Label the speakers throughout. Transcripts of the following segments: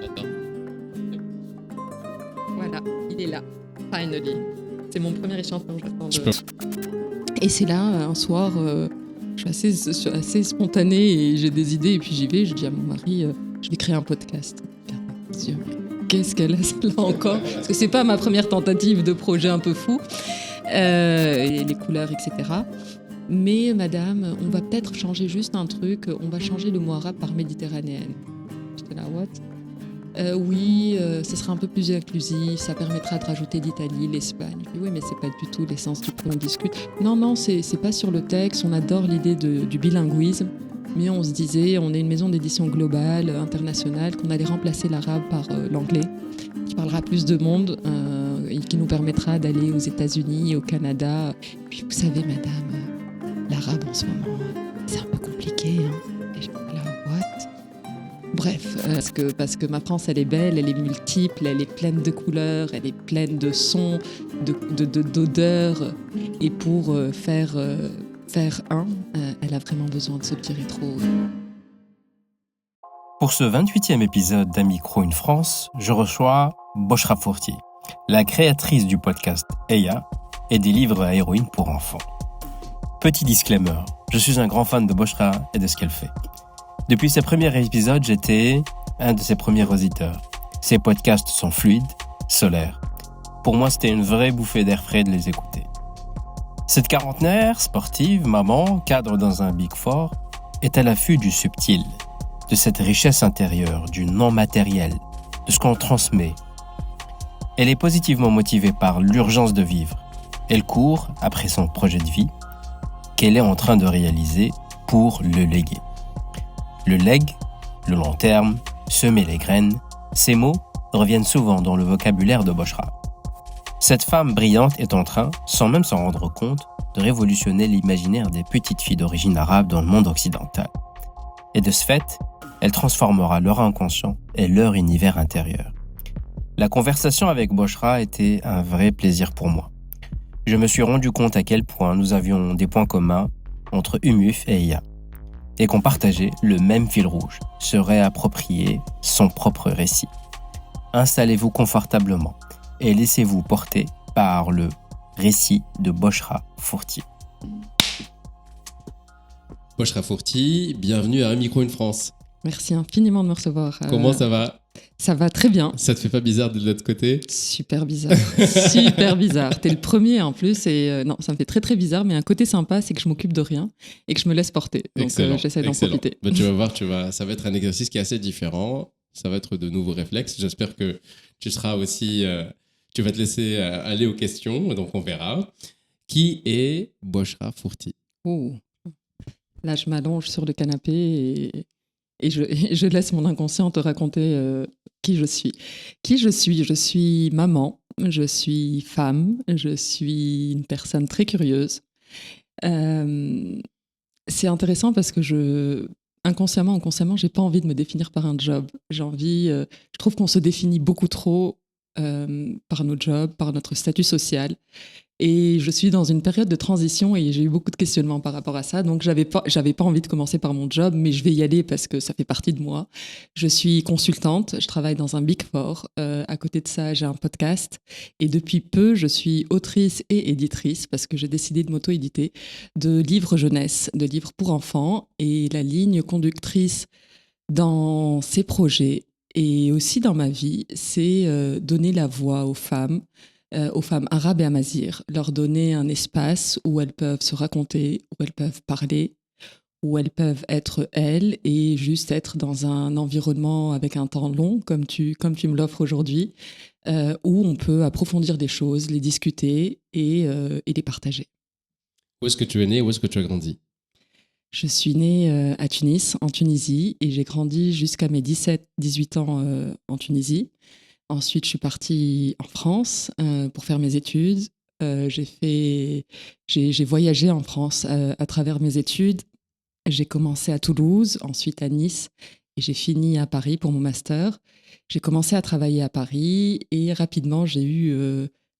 Speaker 1: Attends.
Speaker 2: Voilà, il est là. Finally. C'est mon premier échantillon.
Speaker 1: Je peux...
Speaker 2: Et c'est là, un soir, je suis assez spontanée et j'ai des idées. Et puis j'y vais, je dis à mon mari, je vais créer un podcast. Dieu, qu'est-ce qu'elle a là encore? Parce que c'est pas ma première tentative de projet un peu fou. Et les couleurs, etc. Mais madame, on va peut-être changer juste un truc. On va changer le mot arabe par méditerranéenne. J'étais là, what? Oui, ce sera un peu plus inclusif, ça permettra de rajouter l'Italie, l'Espagne. Je dis, oui, mais c'est pas du tout l'essence du coup, on discute. Non, c'est pas sur le texte, on adore l'idée du bilinguisme, mais on se disait, on est une maison d'édition globale, internationale, qu'on allait remplacer l'arabe par l'anglais, qui parlera plus de monde et qui nous permettra d'aller aux États-Unis, au Canada. Puis vous savez, madame, l'arabe en ce moment, c'est un peu compliqué, hein. Et je dis là, what? Bref, parce que ma France, elle est belle, elle est multiple, elle est pleine de couleurs, elle est pleine de sons, d'odeurs. Et pour faire un, elle a vraiment besoin de ce petit rétro.
Speaker 3: Pour ce 28e épisode d'Un micro, une France, je reçois Bochra Fourti, la créatrice du podcast Eya et des livres à héroïnes pour enfants. Petit disclaimer, je suis un grand fan de Bochra et de ce qu'elle fait. Depuis ses premiers épisodes, j'étais un de ses premiers auditeurs. Ses podcasts sont fluides, solaires. Pour moi, c'était une vraie bouffée d'air frais de les écouter. Cette quarantenaire, sportive, maman, cadre dans un Big Four, est à l'affût du subtil, de cette richesse intérieure, du non matériel, de ce qu'on transmet. Elle est positivement motivée par l'urgence de vivre. Elle court après son projet de vie qu'elle est en train de réaliser pour le léguer. Le leg, le long terme, semer les graines, ces mots reviennent souvent dans le vocabulaire de Bochra. Cette femme brillante est en train, sans même s'en rendre compte, de révolutionner l'imaginaire des petites filles d'origine arabe dans le monde occidental. Et de ce fait, elle transformera leur inconscient et leur univers intérieur. La conversation avec Bochra était un vrai plaisir pour moi. Je me suis rendu compte à quel point nous avions des points communs entre Umuf et Eya, et qu'on partageait le même fil rouge, se réapproprier son propre récit. Installez-vous confortablement et laissez-vous porter par le récit de Bochra Fourti.
Speaker 1: Bochra Fourti, bienvenue à Un micro, une France.
Speaker 2: Merci infiniment de me recevoir.
Speaker 1: Comment ça va?
Speaker 2: Ça va très bien.
Speaker 1: Ça te fait pas bizarre de l'autre côté?
Speaker 2: Super bizarre. Super bizarre. T'es le premier en plus. Et non, ça me fait très très bizarre. Mais un côté sympa, c'est que je m'occupe de rien et que je me laisse porter. Donc j'essaie d'en profiter.
Speaker 1: Ben, tu vas voir, ça va être un exercice qui est assez différent. Ça va être de nouveaux réflexes. J'espère que tu seras aussi... tu vas te laisser aller aux questions. Donc on verra. Qui est Bochra Fourti?
Speaker 2: Oh. Là, je m'allonge sur le canapé et je laisse mon inconscient te raconter qui je suis. Qui je suis? Je suis maman, je suis femme, je suis une personne très curieuse. C'est intéressant parce que inconsciemment, j'ai pas envie de me définir par un job. Je trouve qu'on se définit beaucoup trop par nos jobs, par notre statut social. Et je suis dans une période de transition et j'ai eu beaucoup de questionnements par rapport à ça. Donc, j'avais pas envie de commencer par mon job, mais je vais y aller parce que ça fait partie de moi. Je suis consultante, je travaille dans un Big Four. À côté de ça, j'ai un podcast. Et depuis peu, je suis autrice et éditrice parce que j'ai décidé de m'auto-éditer de livres jeunesse, de livres pour enfants. Et la ligne conductrice dans ces projets et aussi dans ma vie, c'est donner la voix aux femmes arabes et amazighes, leur donner un espace où elles peuvent se raconter, où elles peuvent parler, où elles peuvent être elles et juste être dans un environnement avec un temps long, comme tu me l'offres aujourd'hui, où on peut approfondir des choses, les discuter et les partager.
Speaker 1: Où est-ce que tu es né? Où est-ce que tu as grandi?
Speaker 2: Je suis née à Tunis, en Tunisie, et j'ai grandi jusqu'à mes 17-18 ans en Tunisie. Ensuite, je suis partie en France pour faire mes études. J'ai voyagé en France à travers mes études. J'ai commencé à Toulouse, ensuite à Nice, et j'ai fini à Paris pour mon master. J'ai commencé à travailler à Paris et rapidement, j'ai eu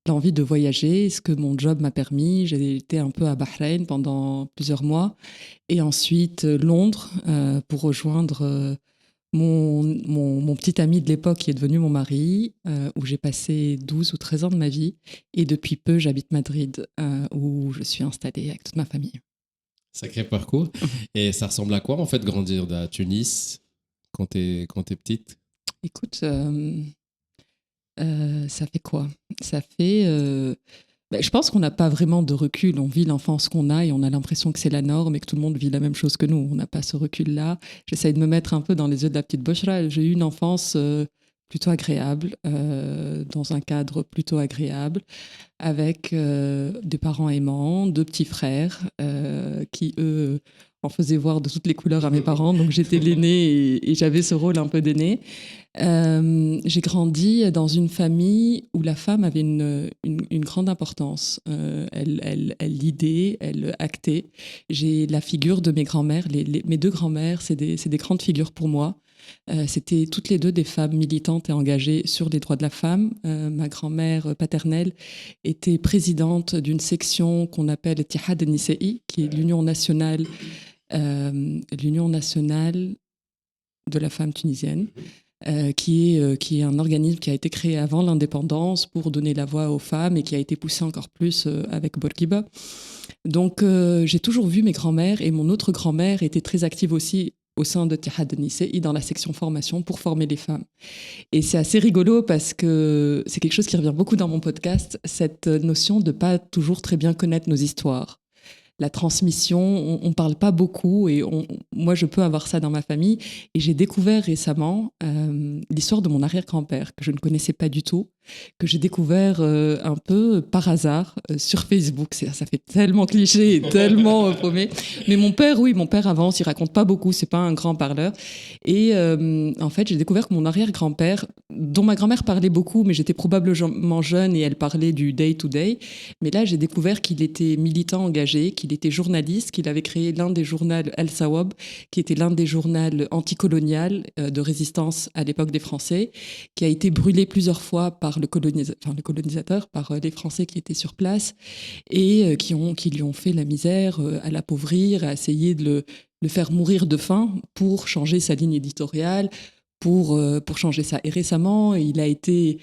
Speaker 2: l'envie de voyager, ce que mon job m'a permis. J'ai été un peu à Bahreïn pendant plusieurs mois et ensuite Londres pour rejoindre mon petit ami de l'époque qui est devenu mon mari, où j'ai passé 12 ou 13 ans de ma vie. Et depuis peu, j'habite Madrid, où je suis installée avec toute ma famille.
Speaker 1: Sacré parcours. Et ça ressemble à quoi, en fait, grandir à Tunis quand t'es petite?
Speaker 2: Écoute, ça fait quoi? Ça fait... je pense qu'on n'a pas vraiment de recul. On vit l'enfance qu'on a et on a l'impression que c'est la norme et que tout le monde vit la même chose que nous. On n'a pas ce recul-là. J'essaye de me mettre un peu dans les yeux de la petite Bochra. J'ai eu une enfance plutôt agréable, dans un cadre plutôt agréable, avec des parents aimants, 2 petits frères qui, eux, en faisaient voir de toutes les couleurs à mes parents. Donc j'étais l'aînée et j'avais ce rôle un peu d'aînée. J'ai grandi dans une famille où la femme avait une grande importance. Elle lidait, elle actait. J'ai la figure de mes grands-mères. Mes 2 grands-mères, c'est des grandes figures pour moi. C'était toutes les 2 des femmes militantes et engagées sur les droits de la femme. Ma grand-mère paternelle était présidente d'une section qu'on appelle Tihad Nisai, qui est l'Union nationale de la femme tunisienne. Qui est un organisme qui a été créé avant l'indépendance pour donner la voix aux femmes et qui a été poussé encore plus avec Bourguiba. Donc j'ai toujours vu mes grands-mères et mon autre grand-mère était très active aussi au sein de Tihad Nisai dans la section formation pour former les femmes. Et c'est assez rigolo parce que c'est quelque chose qui revient beaucoup dans mon podcast, cette notion de pas toujours très bien connaître nos histoires. La transmission, on ne parle pas beaucoup et moi, je peux avoir ça dans ma famille. Et j'ai découvert récemment l'histoire de mon arrière-grand-père que je ne connaissais pas du tout, que j'ai découvert un peu par hasard sur Facebook. Ça fait tellement cliché et tellement paumé. Mais mon père avance, il raconte pas beaucoup, c'est pas un grand parleur. Et en fait, j'ai découvert que mon arrière-grand-père, dont ma grand-mère parlait beaucoup, mais j'étais probablement jeune et elle parlait du day-to-day. Mais là, j'ai découvert qu'il était militant engagé, qu'il était journaliste, qu'il avait créé l'un des journaux El Sawab, qui était l'un des journaux anticolonial de résistance à l'époque des Français, qui a été brûlé plusieurs fois par le colonisateur, par les Français qui étaient sur place et qui lui ont fait la misère, à l'appauvrir, à essayer de le faire mourir de faim pour changer sa ligne éditoriale, pour changer ça. Et récemment, il a été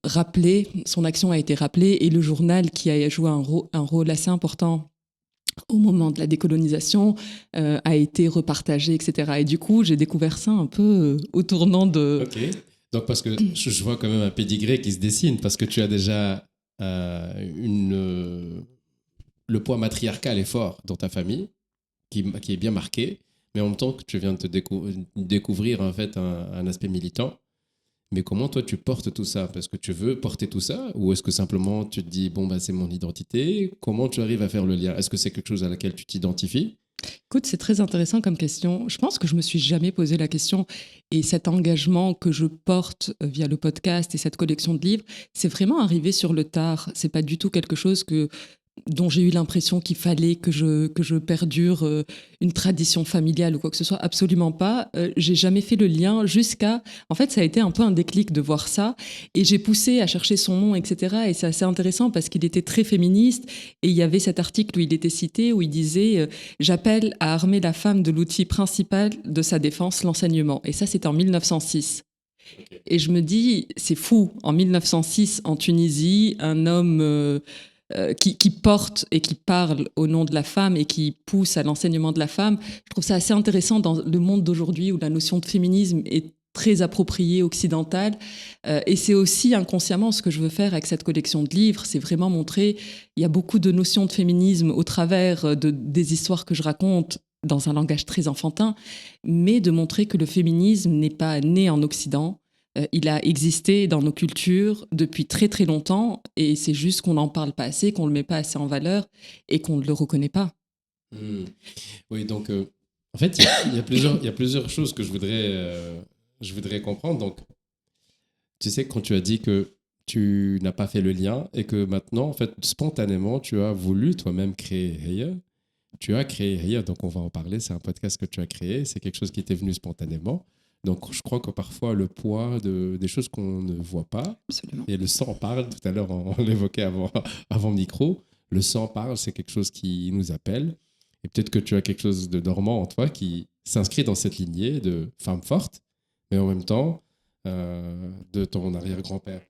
Speaker 2: rappelé, son action a été rappelée et le journal qui a joué un rôle assez important au moment de la décolonisation, a été repartagé, etc. Et du coup, j'ai découvert ça un peu au tournant de...
Speaker 1: Ok. Donc, parce que je vois quand même un pédigré qui se dessine, parce que tu as déjà le poids matriarcal est fort dans ta famille, qui est bien marqué, mais en même temps que tu viens de découvrir en fait un aspect militant. Mais comment toi tu portes tout ça? Parce que tu veux porter tout ça? Ou est-ce que simplement tu te dis, bon, bah, c'est mon identité? Comment tu arrives à faire le lien? Est-ce que c'est quelque chose à laquelle tu t'identifies?
Speaker 2: Écoute, c'est très intéressant comme question. Je pense que je me suis jamais posé la question. Et cet engagement que je porte via le podcast et cette collection de livres, c'est vraiment arrivé sur le tard. C'est pas du tout quelque chose dont j'ai eu l'impression qu'il fallait que je perdure une tradition familiale ou quoi que ce soit. Absolument pas. J'ai jamais fait le lien jusqu'à... En fait, ça a été un peu un déclic de voir ça. Et j'ai poussé à chercher son nom, etc. Et c'est assez intéressant parce qu'il était très féministe. Et il y avait cet article où il était cité, où il disait « J'appelle à armer la femme de l'outil principal de sa défense, l'enseignement ». Et ça, c'était en 1906. Et je me dis, c'est fou. En 1906, en Tunisie, un homme... qui porte et qui parle au nom de la femme et qui pousse à l'enseignement de la femme. Je trouve ça assez intéressant dans le monde d'aujourd'hui où la notion de féminisme est très appropriée occidentale. Et c'est aussi inconsciemment ce que je veux faire avec cette collection de livres, c'est vraiment montrer, il y a beaucoup de notions de féminisme au travers des histoires que je raconte dans un langage très enfantin, mais de montrer que le féminisme n'est pas né en Occident. Il a existé dans nos cultures depuis très très longtemps et c'est juste qu'on n'en parle pas assez, qu'on ne le met pas assez en valeur et qu'on ne le reconnaît pas.
Speaker 1: Oui, donc en fait, il y a plusieurs choses que je voudrais comprendre. Donc, tu sais, quand tu as dit que tu n'as pas fait le lien et que maintenant, en fait, spontanément, tu as voulu toi-même créer Heya. Tu as créé Heya, donc on va en parler. C'est un podcast que tu as créé. C'est quelque chose qui était venu spontanément. Donc, je crois que parfois, le poids des choses qu'on ne voit pas,
Speaker 2: Absolument.
Speaker 1: et le sang parle, tout à l'heure, on l'évoquait avant micro, le sang parle, c'est quelque chose qui nous appelle. Et peut-être que tu as quelque chose de dormant en toi qui s'inscrit dans cette lignée de femme forte, mais en même temps, de ton arrière-grand-père.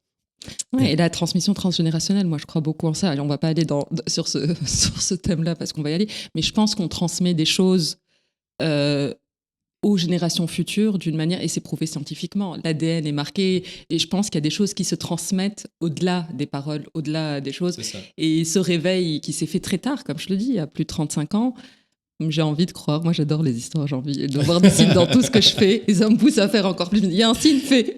Speaker 2: Ouais, et la transmission transgénérationnelle, moi je crois beaucoup en ça. Et on va pas aller sur ce thème-là parce qu'on va y aller, mais je pense qu'on transmet des choses euh, aux générations futures d'une manière, et c'est prouvé scientifiquement. L'ADN est marqué, et je pense qu'il y a des choses qui se transmettent au-delà des paroles, au-delà des choses.
Speaker 1: C'est ça.
Speaker 2: Et ce réveil qui s'est fait très tard, comme je le dis, à plus de 35 ans, j'ai envie de croire. Moi, j'adore les histoires. J'ai envie de voir des signes dans tout ce que je fais. Et ça me pousse à faire encore plus. Il y a un signe fait.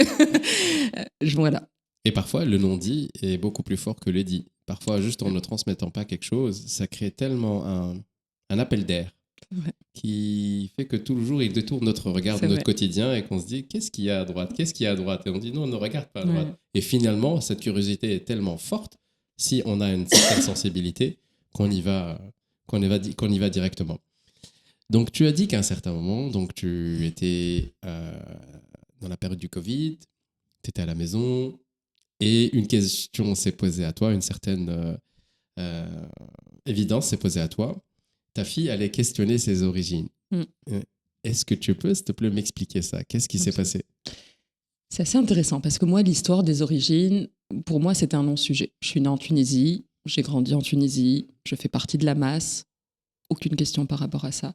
Speaker 2: Voilà.
Speaker 1: Et parfois, le non-dit est beaucoup plus fort que le dit. Parfois, juste en ne transmettant pas quelque chose, ça crée tellement un appel d'air
Speaker 2: Ouais.
Speaker 1: qui fait que toujours il détourne notre regard de
Speaker 2: C'est
Speaker 1: notre
Speaker 2: vrai.
Speaker 1: quotidien et qu'on se dit qu'est-ce qu'il y a à droite, qu'est-ce qu'il y a à droite, et on dit non, on ne regarde pas à droite.
Speaker 2: Ouais.
Speaker 1: Et finalement, cette curiosité est tellement forte, si on a une certaine sensibilité, qu'on y va directement. Donc tu as dit qu'à un certain moment, donc tu étais dans la période du Covid, tu étais à la maison et une question s'est posée à toi, une certaine euh, évidence s'est posée à toi. Ta fille allait questionner ses origines.
Speaker 2: Mm.
Speaker 1: Est-ce que tu peux, s'il te plaît, m'expliquer ça? Qu'est-ce qui s'est passé?
Speaker 2: C'est assez intéressant parce que moi, l'histoire des origines, pour moi, c'était un non-sujet. Je suis née en Tunisie, j'ai grandi en Tunisie, je fais partie de la masse. Aucune question par rapport à ça.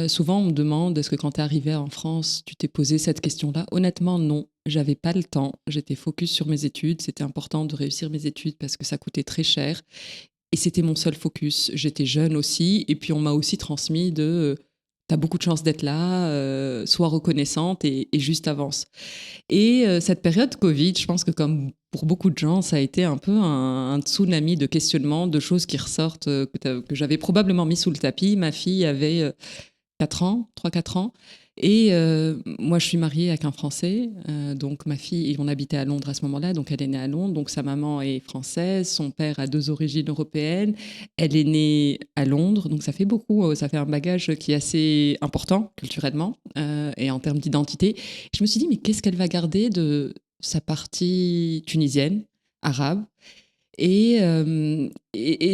Speaker 2: Souvent, on me demande est-ce que quand tu es arrivée en France, tu t'es posé cette question-là? Honnêtement, non. J'avais pas le temps. J'étais focus sur mes études. C'était important de réussir mes études parce que ça coûtait très cher. Et c'était mon seul focus. J'étais jeune aussi. Et puis, on m'a aussi transmis t'as beaucoup de chance d'être là, sois reconnaissante et juste avance. Et cette période Covid, je pense que comme pour beaucoup de gens, ça a été un peu un tsunami de questionnements, de choses qui ressortent, que j'avais probablement mis sous le tapis. Ma fille avait 4 ans, 3-4 ans. Et moi, je suis mariée avec un Français. Donc, ma fille, et on habitait à Londres à ce moment-là. Donc, elle est née à Londres. Donc, sa maman est française. Son père a 2 origines européennes. Elle est née à Londres. Donc, ça fait beaucoup. Ça fait un bagage qui est assez important culturellement et en termes d'identité. Je me suis dit, mais qu'est-ce qu'elle va garder de sa partie tunisienne, arabe? Et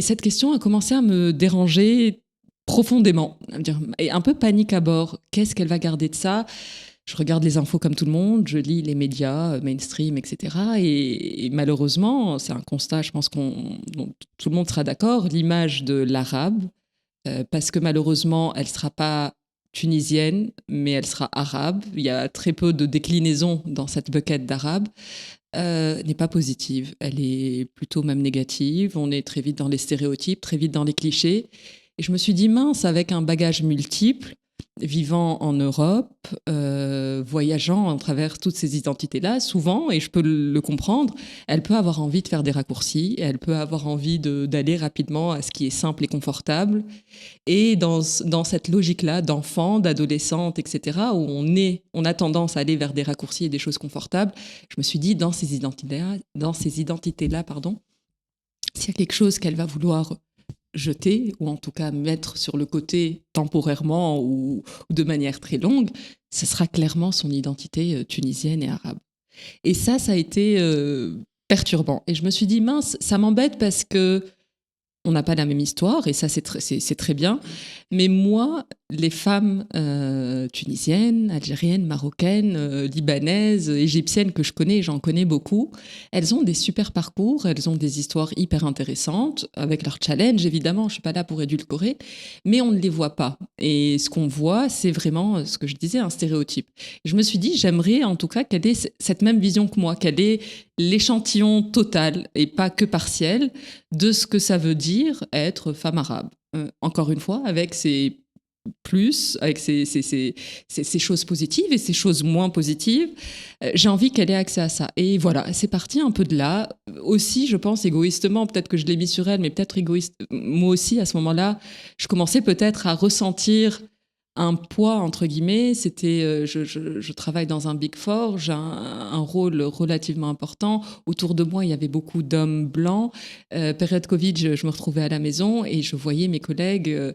Speaker 2: cette question a commencé à me déranger profondément, et un peu panique à bord. Qu'est-ce qu'elle va garder de ça? Je regarde les infos comme tout le monde, je lis les médias mainstream, etc. Et malheureusement, c'est un constat, je pense dont tout le monde sera d'accord, l'image de l'arabe, parce que malheureusement, elle ne sera pas tunisienne, mais elle sera arabe. Il y a très peu de déclinaisons dans cette bucket d'arabe. N'est pas positive. Elle est plutôt même négative. On est très vite dans les stéréotypes, très vite dans les clichés. Et je me suis dit, mince, avec un bagage multiple, vivant en Europe, voyageant à travers toutes ces identités-là, souvent, et je peux le comprendre, elle peut avoir envie de faire des raccourcis, et elle peut avoir envie d'aller rapidement à ce qui est simple et confortable. Et dans cette logique-là d'enfant, d'adolescente, etc., où on a tendance à aller vers des raccourcis et des choses confortables, je me suis dit, dans ces identités-là, pardon, s'il y a quelque chose qu'elle va vouloir jeter, ou en tout cas mettre sur le côté temporairement ou de manière très longue, ce sera clairement son identité tunisienne et arabe. Et ça a été perturbant. Et je me suis dit, mince, ça m'embête parce que on n'a pas la même histoire, et ça, c'est très bien. Mais moi, les femmes tunisiennes, algériennes, marocaines, libanaises, égyptiennes que je connais, et j'en connais beaucoup, elles ont des super parcours, elles ont des histoires hyper intéressantes, avec leurs challenges, évidemment, je ne suis pas là pour édulcorer, mais on ne les voit pas. Et ce qu'on voit, c'est vraiment, ce que je disais, un stéréotype. Je me suis dit, j'aimerais en tout cas qu'elle ait cette même vision que moi, qu'elle ait l'échantillon total, et pas que partiel, de ce que ça veut dire être femme arabe. Encore une fois, avec ses plus, avec ses choses positives et ses choses moins positives, j'ai envie qu'elle ait accès à ça. Et voilà, c'est parti un peu de là. Aussi, je pense, égoïstement, peut-être que je l'ai mis sur elle, mais peut-être égoïste, moi aussi, à ce moment-là, je commençais peut-être à ressentir un poids, entre guillemets. C'était, je travaille dans un Big Four, j'ai un rôle relativement important. Autour de moi, il y avait beaucoup d'hommes blancs. Période Covid, je me retrouvais à la maison et je voyais mes collègues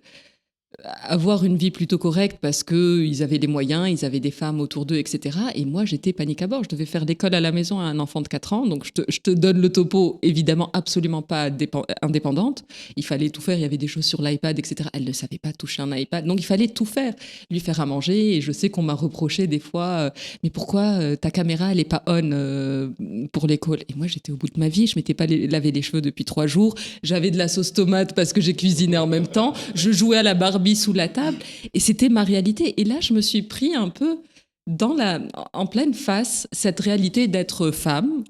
Speaker 2: avoir une vie plutôt correcte parce qu'ils avaient les moyens, ils avaient des femmes autour d'eux, etc. Et moi, j'étais panique à bord. Je devais faire l'école à la maison à un enfant de 4 ans. Donc, je te donne le topo, évidemment, absolument pas indépendante. Il fallait tout faire. Il y avait des choses sur l'iPad, etc. Elle ne savait pas toucher un iPad. Donc, il fallait tout faire. Lui faire à manger. Et je sais qu'on m'a reproché des fois, mais pourquoi ta caméra, elle n'est pas on pour l'école? Et moi, j'étais au bout de ma vie. Je ne m'étais pas lavé les cheveux depuis 3 jours. J'avais de la sauce tomate parce que j'ai cuisiné en même temps. Je jouais à la Barbie sous la table et c'était ma réalité. Et là, je me suis pris un peu en pleine face cette réalité d'être femme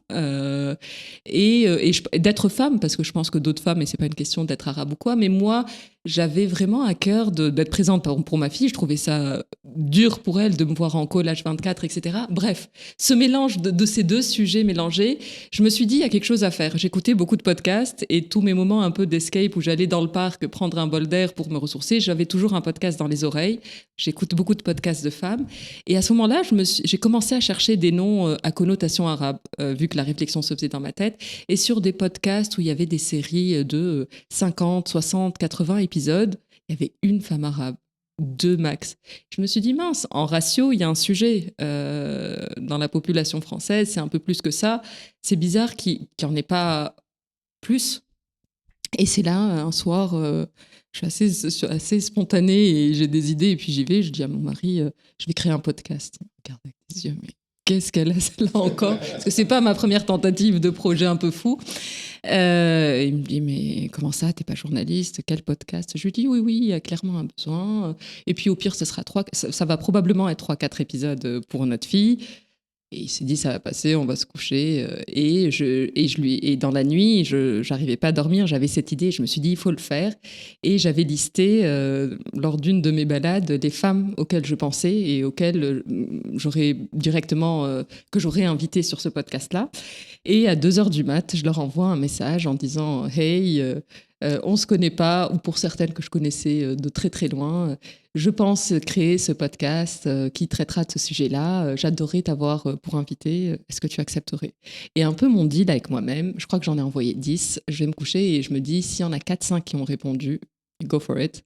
Speaker 2: et d'être femme parce que je pense que d'autres femmes, et c'est pas une question d'être arabe ou quoi, mais moi j'avais vraiment à cœur d'être présente pour ma fille. Je trouvais ça dur pour elle de me voir en call H24, etc. Bref, ce mélange de ces deux sujets mélangés, je me suis dit, il y a quelque chose à faire. J'écoutais beaucoup de podcasts et tous mes moments un peu d'escape où j'allais dans le parc prendre un bol d'air pour me ressourcer, j'avais toujours un podcast dans les oreilles. J'écoute beaucoup de podcasts de femmes. Et à ce moment-là, j'ai commencé à chercher des noms à connotation arabe, vu que la réflexion se faisait dans ma tête, et sur des podcasts où il y avait des séries de 50, 60, 80 épisodes, il y avait une femme arabe, 2 max. Je me suis dit, mince, en ratio, il y a un sujet dans la population française, c'est un peu plus que ça. C'est bizarre qu'il n'y en ait pas plus. Et c'est là, un soir, je suis assez spontanée et j'ai des idées, et puis j'y vais, je dis à mon mari, je vais créer un podcast. Il me regarde avec des yeux, mais qu'est-ce qu'elle a celle-là encore? Parce que c'est pas ma première tentative de projet un peu fou. Il me dit, mais comment ça, t'es pas journaliste? Quel podcast? Je lui dis, oui, il y a clairement un besoin. Et puis au pire, ça va probablement être 3-4 épisodes pour notre fille. Et il s'est dit, ça va passer, on va se coucher. Et dans la nuit, j'arrivais pas à dormir, j'avais cette idée, je me suis dit, il faut le faire. Et j'avais listé, lors d'une de mes balades, les femmes auxquelles je pensais et auxquelles que j'aurais invité sur ce podcast-là. Et à 2h du mat, je leur envoie un message en disant, hey, on se connaît pas, ou pour certaines que je connaissais de très très loin, je pense créer ce podcast qui traitera de ce sujet-là. J'adorerais t'avoir pour invité. Est-ce que tu accepterais? Et un peu mon deal avec moi-même, je crois que j'en ai envoyé 10. Je vais me coucher et je me dis, s'il y en a 4-5 qui ont répondu, go for it.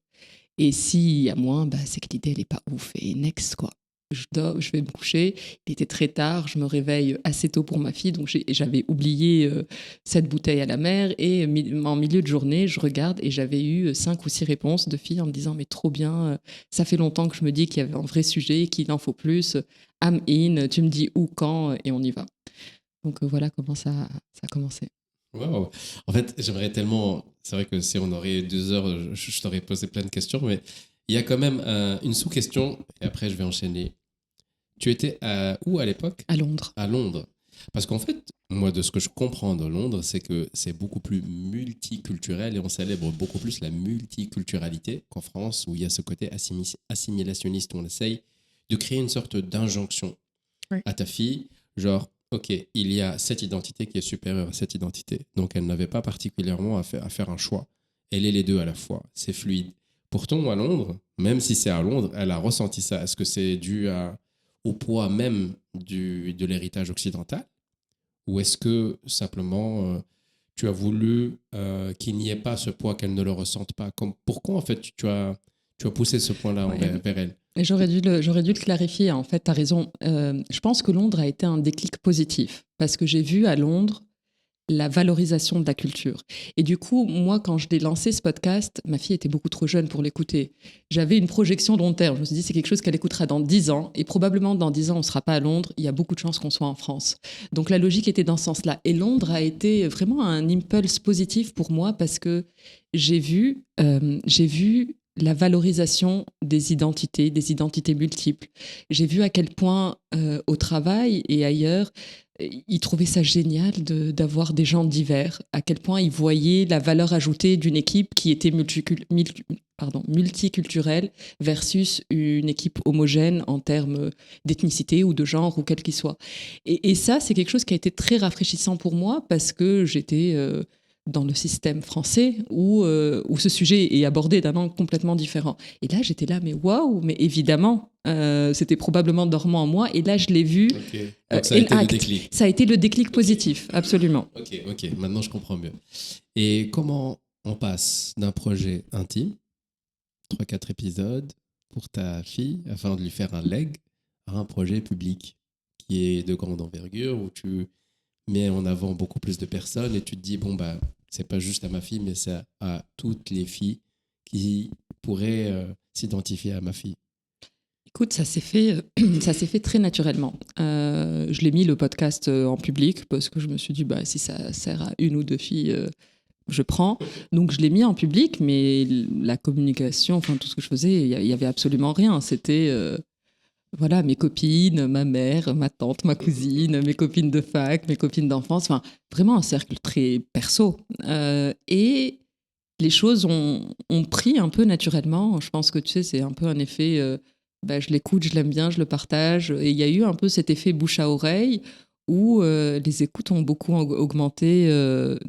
Speaker 2: Et s'il y a moins, c'est que l'idée, elle n'est pas ouf. Et next, quoi. Je dors, je vais me coucher. Il était très tard, je me réveille assez tôt pour ma fille, donc j'avais oublié cette bouteille à la mer. Et en milieu de journée, je regarde et j'avais eu 5 ou 6 réponses de filles en me disant, mais trop bien, ça fait longtemps que je me dis qu'il y avait un vrai sujet, qu'il en faut plus. I'm in, tu me dis où, quand, et on y va. Donc voilà comment ça a commencé.
Speaker 1: Wow. En fait, j'aimerais tellement. C'est vrai que si on aurait 2 heures, je t'aurais posé plein de questions, mais il y a quand même une sous-question, et après je vais enchaîner. Tu étais où à l'époque?
Speaker 2: À Londres.
Speaker 1: À Londres. Parce qu'en fait, moi, de ce que je comprends de Londres, c'est que c'est beaucoup plus multiculturel et on célèbre beaucoup plus la multiculturalité qu'en France, où il y a ce côté assimilationniste où on essaye de créer une sorte d'injonction à ta fille, genre, OK, il y a cette identité qui est supérieure à cette identité. Donc, elle n'avait pas particulièrement à faire un choix. Elle est les deux à la fois. C'est fluide. Pourtant, à Londres, même si c'est à Londres, elle a ressenti ça. Est-ce que c'est dû au poids même de l'héritage occidental? Ou est-ce que simplement tu as voulu qu'il n'y ait pas ce poids, qu'elle ne le ressente pas? Pourquoi en fait tu as poussé ce point-là vers elle?
Speaker 2: Et j'aurais dû le clarifier. En fait, tu as raison. Je pense que Londres a été un déclic positif parce que j'ai vu à Londres la valorisation de la culture. Et du coup, moi, quand je l'ai lancé, ce podcast, ma fille était beaucoup trop jeune pour l'écouter. J'avais une projection long terme. Je me suis dit, c'est quelque chose qu'elle écoutera dans 10 ans. Et probablement, dans 10 ans, on ne sera pas à Londres. Il y a beaucoup de chances qu'on soit en France. Donc, la logique était dans ce sens-là. Et Londres a été vraiment un impulse positif pour moi parce que j'ai vu la valorisation des identités multiples. J'ai vu à quel point, au travail et ailleurs, ils trouvaient ça génial d'avoir des gens divers, à quel point ils voyaient la valeur ajoutée d'une équipe qui était multiculturelle versus une équipe homogène en termes d'ethnicité ou de genre ou quel qu'il soit. Et ça, c'est quelque chose qui a été très rafraîchissant pour moi parce que j'étais dans le système français où ce sujet est abordé d'un angle complètement différent. Et là, j'étais là, mais waouh, mais évidemment, c'était probablement dormant en moi. Et là, je l'ai vu.
Speaker 1: Okay. Donc ça a été le déclic.
Speaker 2: Ça a été le déclic positif, absolument.
Speaker 1: Ok, maintenant je comprends mieux. Et comment on passe d'un projet intime, 3-4 épisodes pour ta fille afin de lui faire un leg à un projet public qui est de grande envergure où tu mets en avant beaucoup plus de personnes et tu te dis, bon, bah, c'est pas juste à ma fille, mais c'est à toutes les filles qui pourraient s'identifier à ma fille.
Speaker 2: Écoute, ça s'est fait très naturellement. Je l'ai mis le podcast en public parce que je me suis dit, bah, si ça sert à une ou deux filles, je prends. Donc je l'ai mis en public, mais la communication, enfin tout ce que je faisais, il y avait absolument rien. C'était voilà, mes copines, ma mère, ma tante, ma cousine, mes copines de fac, mes copines d'enfance, enfin vraiment un cercle très perso. Et les choses ont pris un peu naturellement. Je pense que tu sais, c'est un peu un effet, je l'écoute, je l'aime bien, je le partage. Et il y a eu un peu cet effet bouche à oreille où les écoutes ont beaucoup augmenté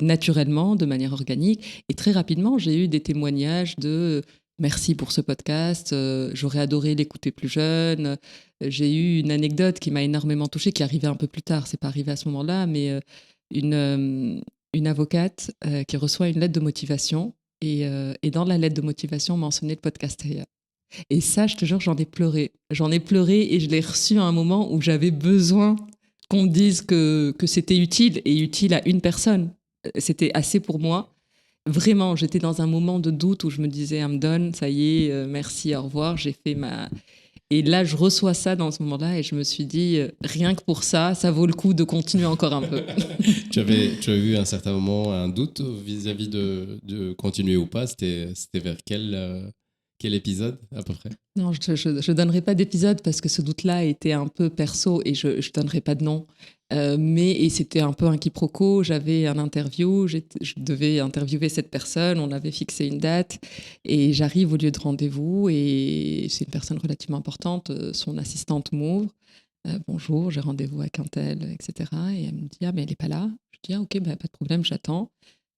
Speaker 2: naturellement, de manière organique. Et très rapidement, j'ai eu des témoignages de merci pour ce podcast, j'aurais adoré l'écouter plus jeune. J'ai eu une anecdote qui m'a énormément touchée, qui arrivait un peu plus tard, c'est pas arrivé à ce moment-là, mais une avocate qui reçoit une lettre de motivation et dans la lettre de motivation, mentionnait le podcast Heya. Et ça, je te jure, j'en ai pleuré. J'en ai pleuré et je l'ai reçu à un moment où j'avais besoin qu'on me dise que c'était utile et utile à une personne. C'était assez pour moi. Vraiment, j'étais dans un moment de doute où je me disais, I'm done, ça y est, merci, au revoir, j'ai fait ma... Et là, je reçois ça dans ce moment-là et je me suis dit, rien que pour ça, ça vaut le coup de continuer encore un peu.
Speaker 1: Tu as eu à un certain moment un doute vis-à-vis de continuer ou pas. C'était vers quel épisode à peu près?
Speaker 2: Non, je donnerai pas d'épisode parce que ce doute-là était un peu perso et je donnerai pas de nom. Et c'était un peu un quiproquo. J'avais un interview, je devais interviewer cette personne, on avait fixé une date et j'arrive au lieu de rendez-vous et c'est une personne relativement importante, son assistante m'ouvre. Bonjour, j'ai rendez-vous avec un tel, etc. Et elle me dit, ah mais elle n'est pas là. Je dis, ah ok, bah, pas de problème, j'attends.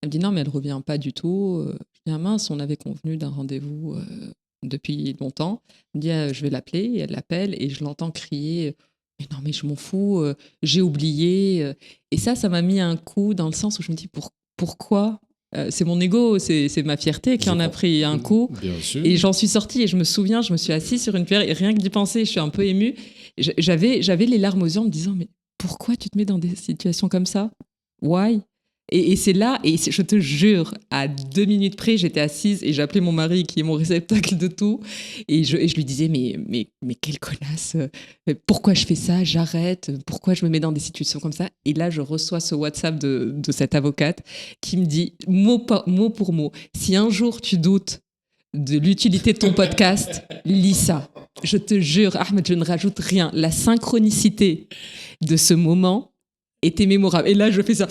Speaker 2: Elle me dit, non mais elle ne revient pas du tout. Je dis, ah mince, on avait convenu d'un rendez-vous depuis longtemps. Elle me dit, je vais l'appeler. Et elle l'appelle et je l'entends crier, mais non mais je m'en fous, j'ai oublié. Et ça m'a mis un coup dans le sens où je me dis, pourquoi c'est mon ego, c'est ma fierté qui en a pris un coup.
Speaker 1: Bien sûr.
Speaker 2: Et j'en suis sortie et je me souviens, je me suis assise sur une pierre et rien que d'y penser, je suis un peu émue. J'avais les larmes aux yeux en me disant, mais pourquoi tu te mets dans des situations comme ça? Why? Et c'est là, et je te jure, à 2 minutes près, j'étais assise et j'appelais mon mari qui est mon réceptacle de tout. Et je lui disais, mais quelle connasse, pourquoi je fais ça? J'arrête, pourquoi je me mets dans des situations comme ça? Et là, je reçois ce WhatsApp de cette avocate qui me dit, mot pour mot, si un jour tu doutes de l'utilité de ton podcast, lis ça. Je te jure, Ahmed, je ne rajoute rien. La synchronicité de ce moment était mémorable. Et là, je fais ça.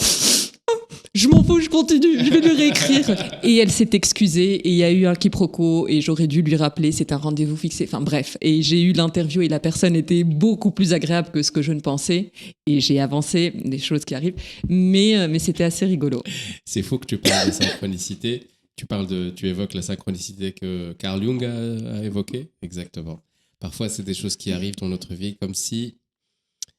Speaker 2: Je m'en fous, je continue, je vais lui réécrire. Et elle s'est excusée et il y a eu un quiproquo et j'aurais dû lui rappeler, c'est un rendez-vous fixé. Enfin bref, et j'ai eu l'interview et la personne était beaucoup plus agréable que ce que je ne pensais et j'ai avancé, des choses qui arrivent, mais c'était assez rigolo.
Speaker 1: C'est faux que tu parles de synchronicité. Tu évoques la synchronicité que Carl Jung a évoquée. Exactement. Parfois, c'est des choses qui arrivent dans notre vie comme si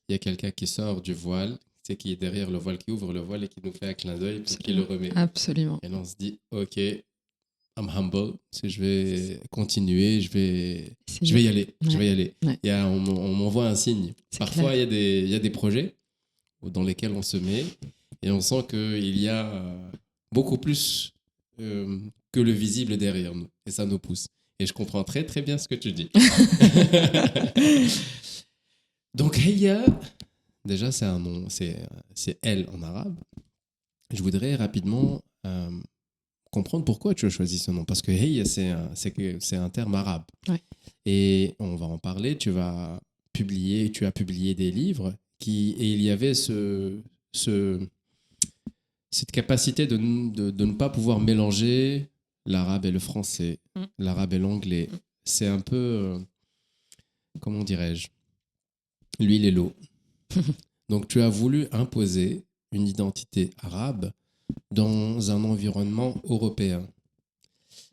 Speaker 1: il y a quelqu'un qui sort du voile, c'est qui est derrière le voile, qui ouvre le voile et qui nous fait un clin d'œil pour qu'il le remet.
Speaker 2: Absolument.
Speaker 1: Et là, on se dit, OK, I'm humble, je vais continuer, je vais y aller.
Speaker 2: Ouais.
Speaker 1: Je vais y aller.
Speaker 2: Ouais.
Speaker 1: On m'envoie un signe.
Speaker 2: C'est
Speaker 1: Parfois, il y a des projets dans lesquels on se met et on sent qu'il y a beaucoup plus que le visible derrière nous. Et ça nous pousse. Et je comprends très, très bien ce que tu dis. Donc, Heya, déjà, c'est un nom, c'est elle en arabe. Je voudrais rapidement comprendre pourquoi tu as choisi ce nom. Parce que Heya, c'est un terme arabe.
Speaker 2: Ouais.
Speaker 1: Et on va en parler. Tu as publié des livres et il y avait cette capacité de ne pas pouvoir mélanger l'arabe et le français, l'arabe et l'anglais. C'est un peu, comment dirais-je, l'huile et l'eau. Donc, tu as voulu imposer une identité arabe dans un environnement européen.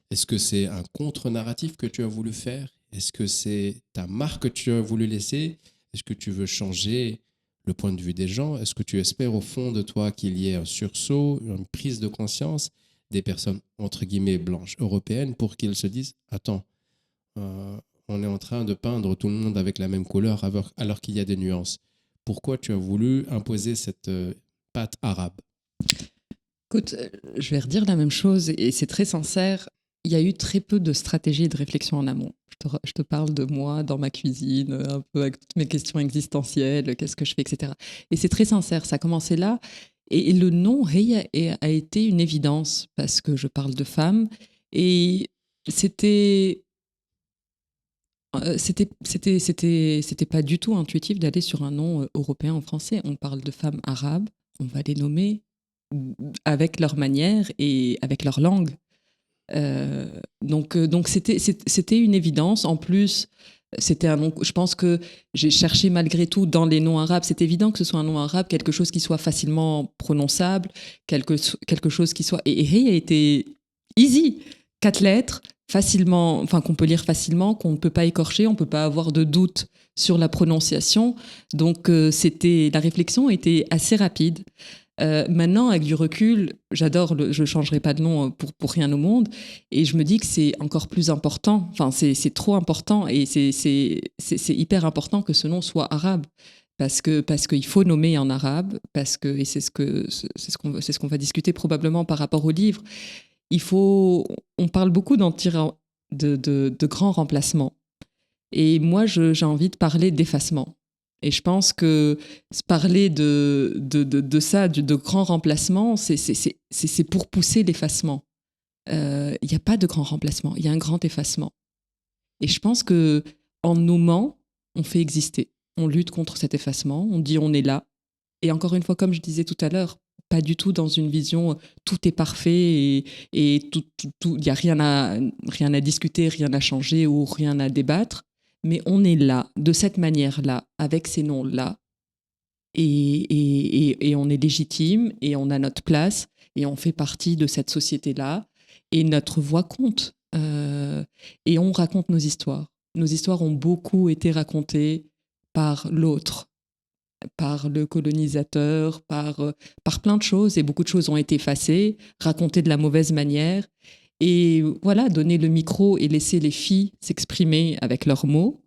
Speaker 1: Est-ce que c'est un contre-narratif que tu as voulu faire? Est-ce que c'est ta marque que tu as voulu laisser? Est-ce que tu veux changer le point de vue des gens? Est-ce que tu espères au fond de toi qu'il y ait un sursaut, une prise de conscience des personnes, entre guillemets, blanches européennes pour qu'ils se disent « Attends, on est en train de peindre tout le monde avec la même couleur alors qu'il y a des nuances. Pourquoi tu as voulu imposer cette patte arabe?
Speaker 2: Écoute, je vais redire la même chose et c'est très sincère. Il y a eu très peu de stratégie et de réflexion en amont. Je te parle de moi dans ma cuisine, un peu avec toutes mes questions existentielles, qu'est-ce que je fais, etc. Et c'est très sincère, ça a commencé là. Et le nom Heya a été une évidence parce que je parle de femmes. Et c'était pas du tout intuitif d'aller sur un nom européen en français. On parle de femmes arabes, on va les nommer avec leur manière et avec leur langue. Donc c'était une évidence. En plus, c'était un nom. Je pense que j'ai cherché malgré tout dans les noms arabes. C'est évident que ce soit un nom arabe, quelque chose qui soit facilement prononçable, quelque chose qui soit. Et Hey a été easy, 4 lettres, facilement, enfin qu'on peut lire facilement, qu'on ne peut pas écorcher, on ne peut pas avoir de doute sur la prononciation. Donc la réflexion était assez rapide. Maintenant, avec du recul, je ne changerai pas de nom pour rien au monde. Et je me dis que c'est encore plus important, enfin, c'est trop important et c'est hyper important que ce nom soit arabe. Parce qu'il faut nommer en arabe, et c'est ce qu'on va discuter probablement par rapport au livre. On parle beaucoup de grands remplacements. Et moi, j'ai envie de parler d'effacement. Et je pense que parler de ça, de grands remplacements, c'est pour pousser l'effacement. Il n'y a pas de grand remplacement, il y a un grand effacement. Et je pense qu'en nommant, on fait exister. On lutte contre cet effacement, on dit on est là. Et encore une fois, comme je disais tout à l'heure, pas du tout dans une vision tout est parfait et il n'y a rien à discuter, rien à changer ou rien à débattre. Mais on est là, de cette manière-là, avec ces noms-là, et on est légitime, et on a notre place, et on fait partie de cette société-là, et notre voix compte. Et on raconte nos histoires. Nos histoires ont beaucoup été racontées par l'autre, par le colonisateur, par plein de choses, et beaucoup de choses ont été effacées, racontées de la mauvaise manière. Et voilà, donner le micro et laisser les filles s'exprimer avec leurs mots,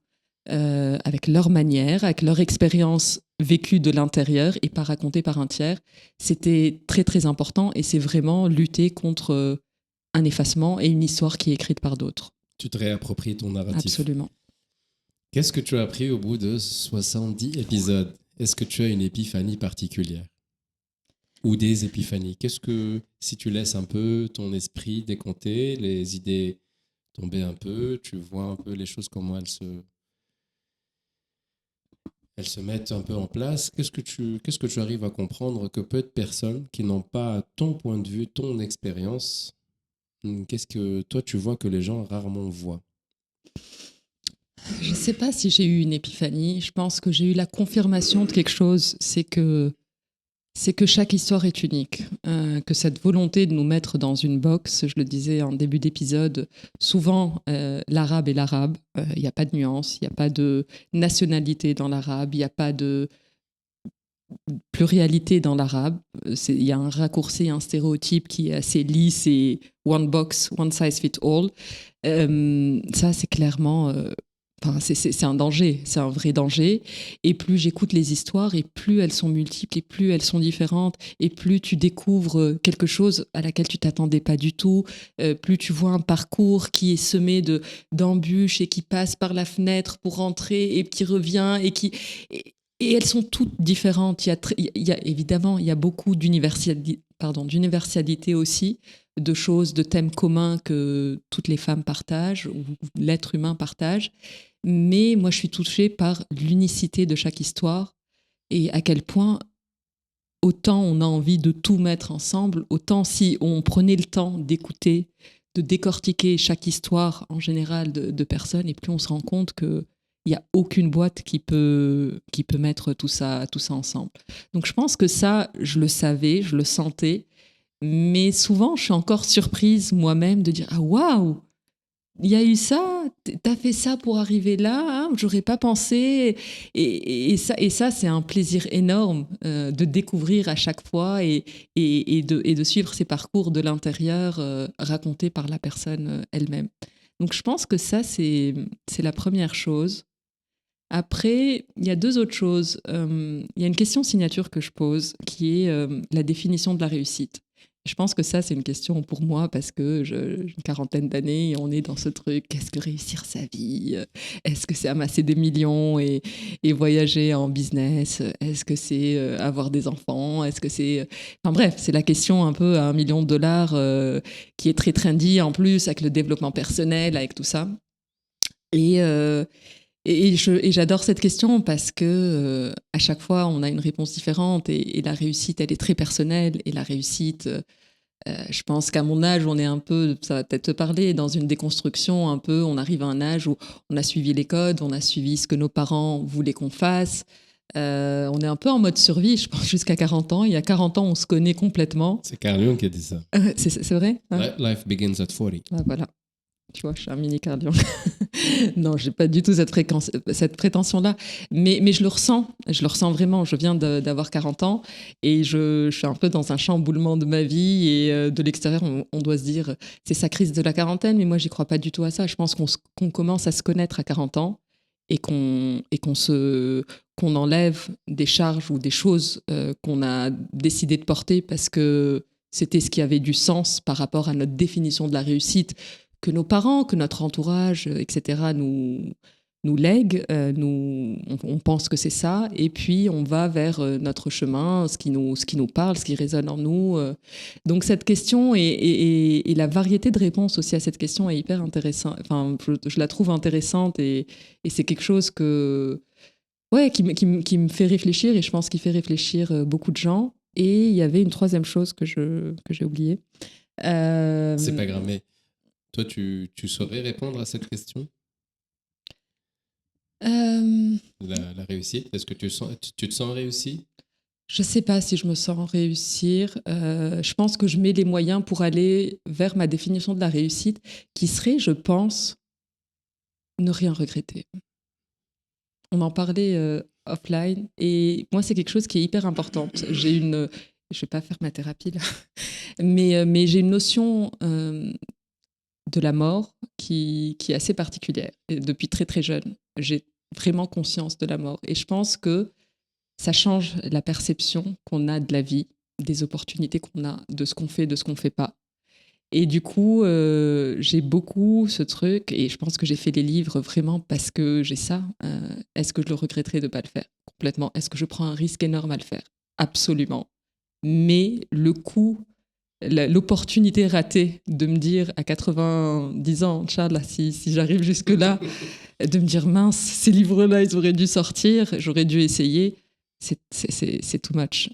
Speaker 2: avec leur manière, avec leur expérience vécue de l'intérieur et pas racontée par un tiers, c'était très très important et c'est vraiment lutter contre un effacement et une histoire qui est écrite par d'autres.
Speaker 1: Tu te réappropries ton narratif.
Speaker 2: Absolument.
Speaker 1: Qu'est-ce que tu as appris au bout de 70 épisodes? Est-ce que tu as une épiphanie particulière? Ou des épiphanies? Qu'est-ce que, si tu laisses un peu ton esprit décompter, les idées tomber un peu, tu vois un peu les choses, comment elles se mettent un peu en place, qu'est-ce que tu arrives à comprendre que peu de personnes qui n'ont pas ton point de vue, ton expérience, qu'est-ce que toi tu vois que les gens rarement voient?
Speaker 2: Je ne sais pas si j'ai eu une épiphanie, je pense que j'ai eu la confirmation de quelque chose, c'est que chaque histoire est unique, que cette volonté de nous mettre dans une box, je le disais en début d'épisode, souvent l'arabe est l'arabe, il n'y a pas de nuance, il n'y a pas de nationalité dans l'arabe, il n'y a pas de pluralité dans l'arabe, il y a un raccourci, un stéréotype qui est assez lisse et one box, one size fit all. Ça c'est clairement... c'est un danger, c'est un vrai danger. Et plus j'écoute les histoires, et plus elles sont multiples, et plus elles sont différentes, et plus tu découvres quelque chose à laquelle tu t'attendais pas du tout, plus tu vois un parcours qui est semé d'embûches et qui passe par la fenêtre pour rentrer et qui revient et elles sont toutes différentes. Évidemment, il y a beaucoup d'universalité aussi, de choses, de thèmes communs que toutes les femmes partagent ou l'être humain partage. Mais moi, je suis touchée par l'unicité de chaque histoire et à quel point, autant on a envie de tout mettre ensemble, autant si on prenait le temps d'écouter, de décortiquer chaque histoire en général de personnes, et plus on se rend compte qu'il n'y a aucune boîte qui peut mettre tout ça ensemble. Donc je pense que ça, je le savais, je le sentais, mais souvent, je suis encore surprise moi-même de dire « Ah, waouh, il y a eu ça, t'as fait ça pour arriver là, hein, j'aurais pas pensé. » Et ça, c'est un plaisir énorme de découvrir à chaque fois et de suivre ces parcours de l'intérieur racontés par la personne elle-même. Donc je pense que ça, c'est la première chose. Après, il y a deux autres choses. Il y a une question signature que je pose qui est la définition de la réussite. Je pense que ça, c'est une question pour moi parce que j'ai une quarantaine d'années et on est dans ce truc. Qu'est-ce que réussir sa vie? Est-ce que c'est amasser des millions et voyager en business? Est-ce que c'est avoir des enfants? Est-ce que c'est... Enfin bref, c'est la question un peu à $1 million qui est très trendy en plus avec le développement personnel, avec tout ça. Et j'adore cette question parce que à chaque fois, on a une réponse différente et la réussite, elle est très personnelle. Et la réussite, je pense qu'à mon âge, on est un peu, ça va peut-être te parler, dans une déconstruction un peu. On arrive à un âge où on a suivi les codes, on a suivi ce que nos parents voulaient qu'on fasse. On est un peu en mode survie, je pense, jusqu'à 40 ans. Il y a 40 ans, on se connaît complètement.
Speaker 1: C'est Carl Jung qui a dit ça.
Speaker 2: C'est vrai, hein?
Speaker 1: Life begins at 40.
Speaker 2: Ah, voilà. Tu vois, je suis un mini cardion. Non, j'ai pas du tout cette prétention-là. Mais je le ressens vraiment. Je viens d'avoir 40 ans et je suis un peu dans un chamboulement de ma vie. Et de l'extérieur, on doit se dire, c'est sa crise de la quarantaine, mais moi, j'y crois pas du tout à ça. Je pense qu'on commence à se connaître à 40 ans et qu'on enlève des charges ou des choses qu'on a décidé de porter parce que c'était ce qui avait du sens par rapport à notre définition de la réussite que nos parents, que notre entourage, etc., nous lèguent. On pense que c'est ça, et puis on va vers notre chemin, ce qui nous parle, ce qui résonne en nous. Donc cette question et la variété de réponses aussi à cette question est hyper intéressante. Enfin, je la trouve intéressante et c'est quelque chose qui me fait réfléchir, et je pense qu'il fait réfléchir beaucoup de gens. Et il y avait une troisième chose que j'ai oubliée.
Speaker 1: C'est pas grave, mais toi, tu saurais répondre à cette question? La réussite, est-ce que tu te sens réussi?
Speaker 2: Je ne sais pas si je me sens réussir. Je pense que je mets les moyens pour aller vers ma définition de la réussite, qui serait, je pense, ne rien regretter. On en parlait offline, et moi, c'est quelque chose qui est hyper important. Je ne vais pas faire ma thérapie là, mais j'ai une notion de la mort qui est assez particulière. Et depuis très très jeune, j'ai vraiment conscience de la mort. Et je pense que ça change la perception qu'on a de la vie, des opportunités qu'on a, de ce qu'on fait, de ce qu'on ne fait pas. Et du coup, j'ai beaucoup ce truc, et je pense que j'ai fait les livres vraiment parce que j'ai ça. Est-ce que je le regretterais de ne pas le faire? Complètement. Est-ce que je prends un risque énorme à le faire? Absolument. Mais le coût, l'opportunité ratée de me dire à 90 ans, Charles, si j'arrive jusque-là, de me dire mince, ces livres-là, ils auraient dû sortir, j'aurais dû essayer, c'est too much.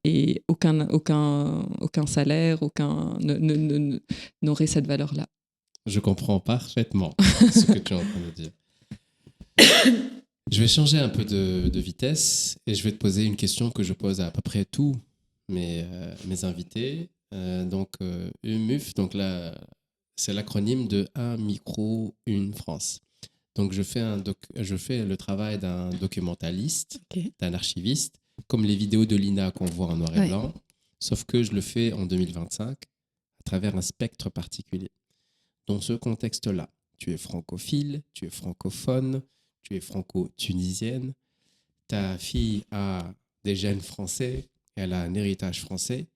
Speaker 2: Et aucun salaire, n'aurait cette valeur-là.
Speaker 1: Je comprends parfaitement ce que tu es en train de dire. Je vais changer un peu de vitesse et je vais te poser une question que je pose à peu près tous mes invités. UMUF, donc là, c'est l'acronyme de Un micro, une France. Donc je fais le travail d'un documentaliste, d'un archiviste, comme les vidéos de l'INA qu'on voit en noir et blanc, sauf que je le fais en 2025 à travers un spectre particulier. Dans ce contexte-là, tu es francophile, tu es francophone, tu es franco-tunisienne, ta fille a des gènes français, elle a un héritage français.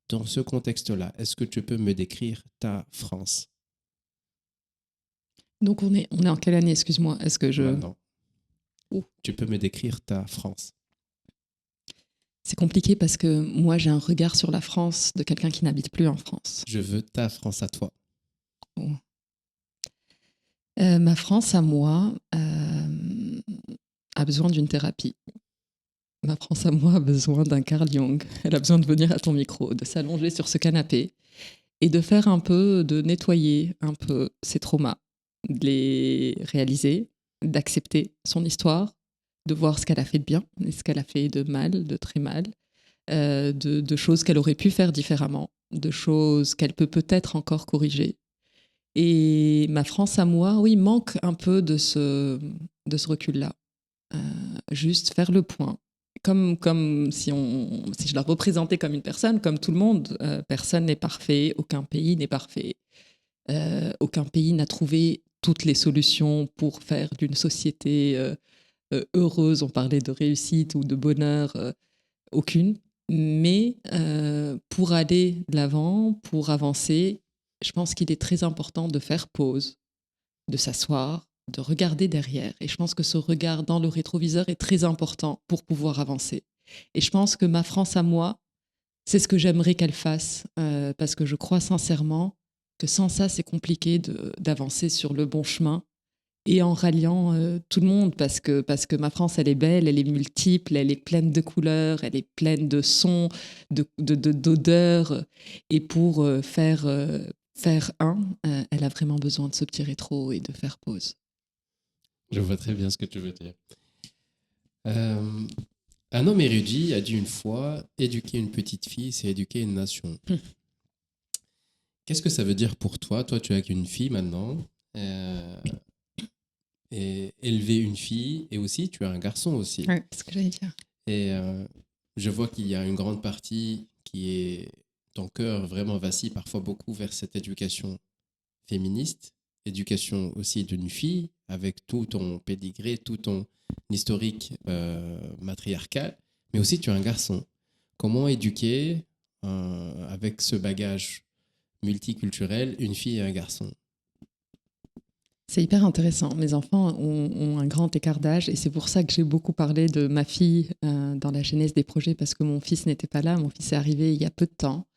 Speaker 1: Dans ce contexte-là, est-ce que tu peux me décrire ta France?
Speaker 2: Donc on est en quelle année, excuse-moi? Est-ce que
Speaker 1: Maintenant. Tu peux me décrire ta France?
Speaker 2: C'est compliqué parce que moi j'ai un regard sur la France de quelqu'un qui n'habite plus en France.
Speaker 1: Je veux ta France à toi.
Speaker 2: Oh. Ma France à moi a besoin d'une thérapie. Ma France à moi a besoin d'un Carl Jung. Elle a besoin de venir à ton micro, de s'allonger sur ce canapé et de faire de nettoyer un peu ses traumas, de les réaliser, d'accepter son histoire, de voir ce qu'elle a fait de bien et ce qu'elle a fait de mal, de très mal, de choses qu'elle aurait pu faire différemment, de choses qu'elle peut-être encore corriger. Et ma France à moi, oui, manque un peu de ce recul-là. Juste faire le point. Comme si je la représentais comme une personne, comme tout le monde, personne n'est parfait, aucun pays n'est parfait. Aucun pays n'a trouvé toutes les solutions pour faire d'une société heureuse. On parlait de réussite ou de bonheur, aucune. Mais pour aller de l'avant, pour avancer, je pense qu'il est très important de faire pause, de s'asseoir, de regarder derrière. Et je pense que ce regard dans le rétroviseur est très important pour pouvoir avancer. Et je pense que ma France à moi, c'est ce que j'aimerais qu'elle fasse, parce que je crois sincèrement que sans ça, c'est compliqué d'avancer sur le bon chemin et en ralliant tout le monde, parce que ma France, elle est belle, elle est multiple, elle est pleine de couleurs, elle est pleine de sons, d'odeurs. Et pour faire elle a vraiment besoin de ce petit rétro et de faire pause.
Speaker 1: Je vois très bien ce que tu veux dire. Un homme érudit a dit une fois, éduquer une petite fille, c'est éduquer une nation. Qu'est-ce que ça veut dire pour toi? Toi, tu as qu'une fille maintenant. Et élever une fille, et aussi, tu as un garçon aussi.
Speaker 2: Ouais, c'est ce que j'allais dire.
Speaker 1: Et je vois qu'il y a une grande partie qui est... Ton cœur vraiment vacille parfois beaucoup vers cette éducation féministe, éducation aussi d'une fille, avec tout ton pédigré, tout ton historique matriarcal, mais aussi tu es un garçon. Comment éduquer, avec ce bagage multiculturel, une fille et un garçon?
Speaker 2: C'est hyper intéressant. Mes enfants ont un grand écart d'âge et c'est pour ça que j'ai beaucoup parlé de ma fille dans la genèse des projets, parce que mon fils n'était pas là. Mon fils est arrivé il y a peu de temps.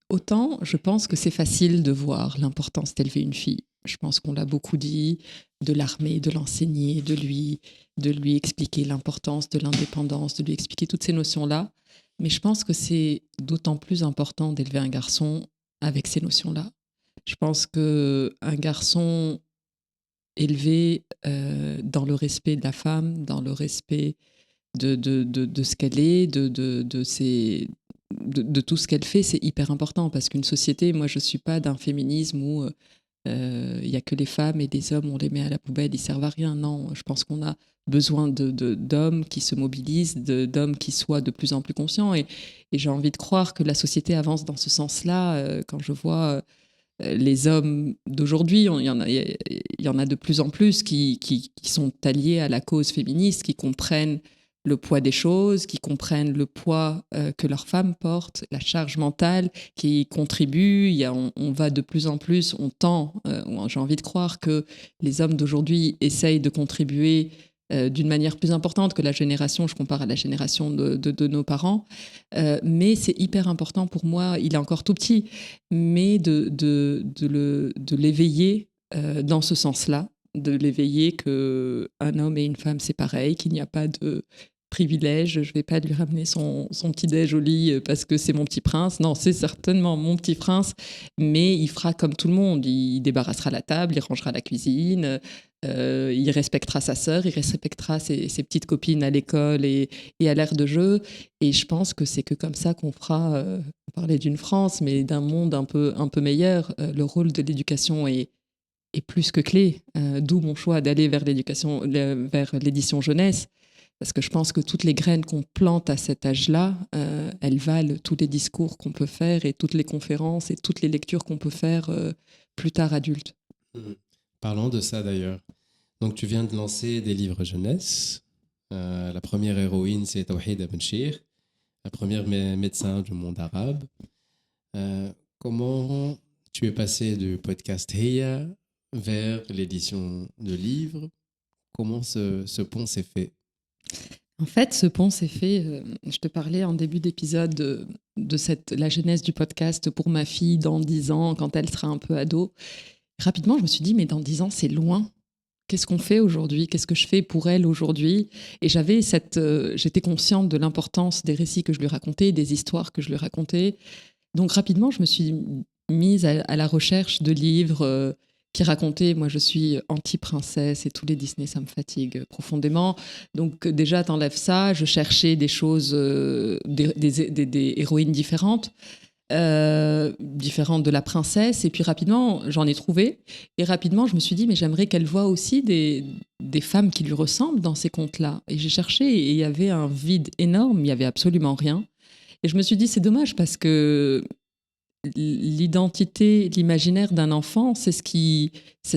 Speaker 2: Autant, je pense que c'est facile de voir l'importance d'élever une fille. Je pense qu'on l'a beaucoup dit, de l'armer, de l'enseigner, de lui expliquer l'importance de l'indépendance, de lui expliquer toutes ces notions-là. Mais je pense que c'est d'autant plus important d'élever un garçon avec ces notions-là. Je pense qu'un garçon élevé dans le respect de la femme, dans le respect de ce qu'elle est, de tout ce qu'elle fait, c'est hyper important, parce qu'une société, moi je ne suis pas d'un féminisme où il n'y a que les femmes et les hommes, on les met à la poubelle, ils ne servent à rien. Non, je pense qu'on a besoin d'hommes qui se mobilisent, d'hommes qui soient de plus en plus conscients. Et j'ai envie de croire que la société avance dans ce sens-là. Quand je vois les hommes d'aujourd'hui, il y en a de plus en plus qui sont alliés à la cause féministe, qui comprennent le poids des choses, qui comprennent le poids que leurs femmes portent, la charge mentale, qui contribuent. On va de plus en plus, on tend, j'ai envie de croire que les hommes d'aujourd'hui essayent de contribuer d'une manière plus importante que la génération, je compare à la génération de nos parents. Mais c'est hyper important pour moi, il est encore tout petit, mais de l'éveiller dans ce sens-là, de l'éveiller qu'un homme et une femme, c'est pareil, qu'il n'y a pas de privilège. Je ne vais pas lui ramener son petit-déj au lit parce que c'est mon petit prince. Non, c'est certainement mon petit prince, mais il fera comme tout le monde. Il débarrassera la table, il rangera la cuisine, il respectera sa sœur, il respectera ses petites copines à l'école et à l'aire de jeu. Et je pense que c'est que comme ça qu'on fera, on parlait d'une France, mais d'un monde un peu meilleur. Le rôle de l'éducation est plus que clé, d'où mon choix d'aller vers l'édition jeunesse. Parce que je pense que toutes les graines qu'on plante à cet âge-là, elles valent tous les discours qu'on peut faire et toutes les conférences et toutes les lectures qu'on peut faire plus tard adulte.
Speaker 1: Parlons de ça d'ailleurs. Donc tu viens de lancer des livres jeunesse. La première héroïne, c'est Tawhida Benchir, la première médecin du monde arabe. Comment tu es passé du podcast Heya vers l'édition de livres? Comment ce pont s'est fait?
Speaker 2: En fait, ce pont s'est fait, je te parlais en début d'épisode de la genèse du podcast pour ma fille dans 10 ans, quand elle sera un peu ado. Rapidement, je me suis dit, mais dans 10 ans, c'est loin. Qu'est-ce qu'on fait aujourd'hui? Qu'est-ce que je fais pour elle aujourd'hui? Et j'étais consciente de l'importance des récits que je lui racontais, des histoires que je lui racontais. Donc rapidement, je me suis mise à la recherche de livres qui racontaient, moi je suis anti-princesse et tous les Disney, ça me fatigue profondément. Donc déjà, t'enlèves ça, je cherchais des choses, des héroïnes différentes. Différente de la princesse, et puis rapidement j'en ai trouvé, et rapidement je me suis dit mais j'aimerais qu'elle voie aussi des femmes qui lui ressemblent dans ces contes-là, et j'ai cherché et il y avait un vide énorme, il y avait absolument rien, et je me suis dit c'est dommage parce que l'identité, l'imaginaire d'un enfant, ce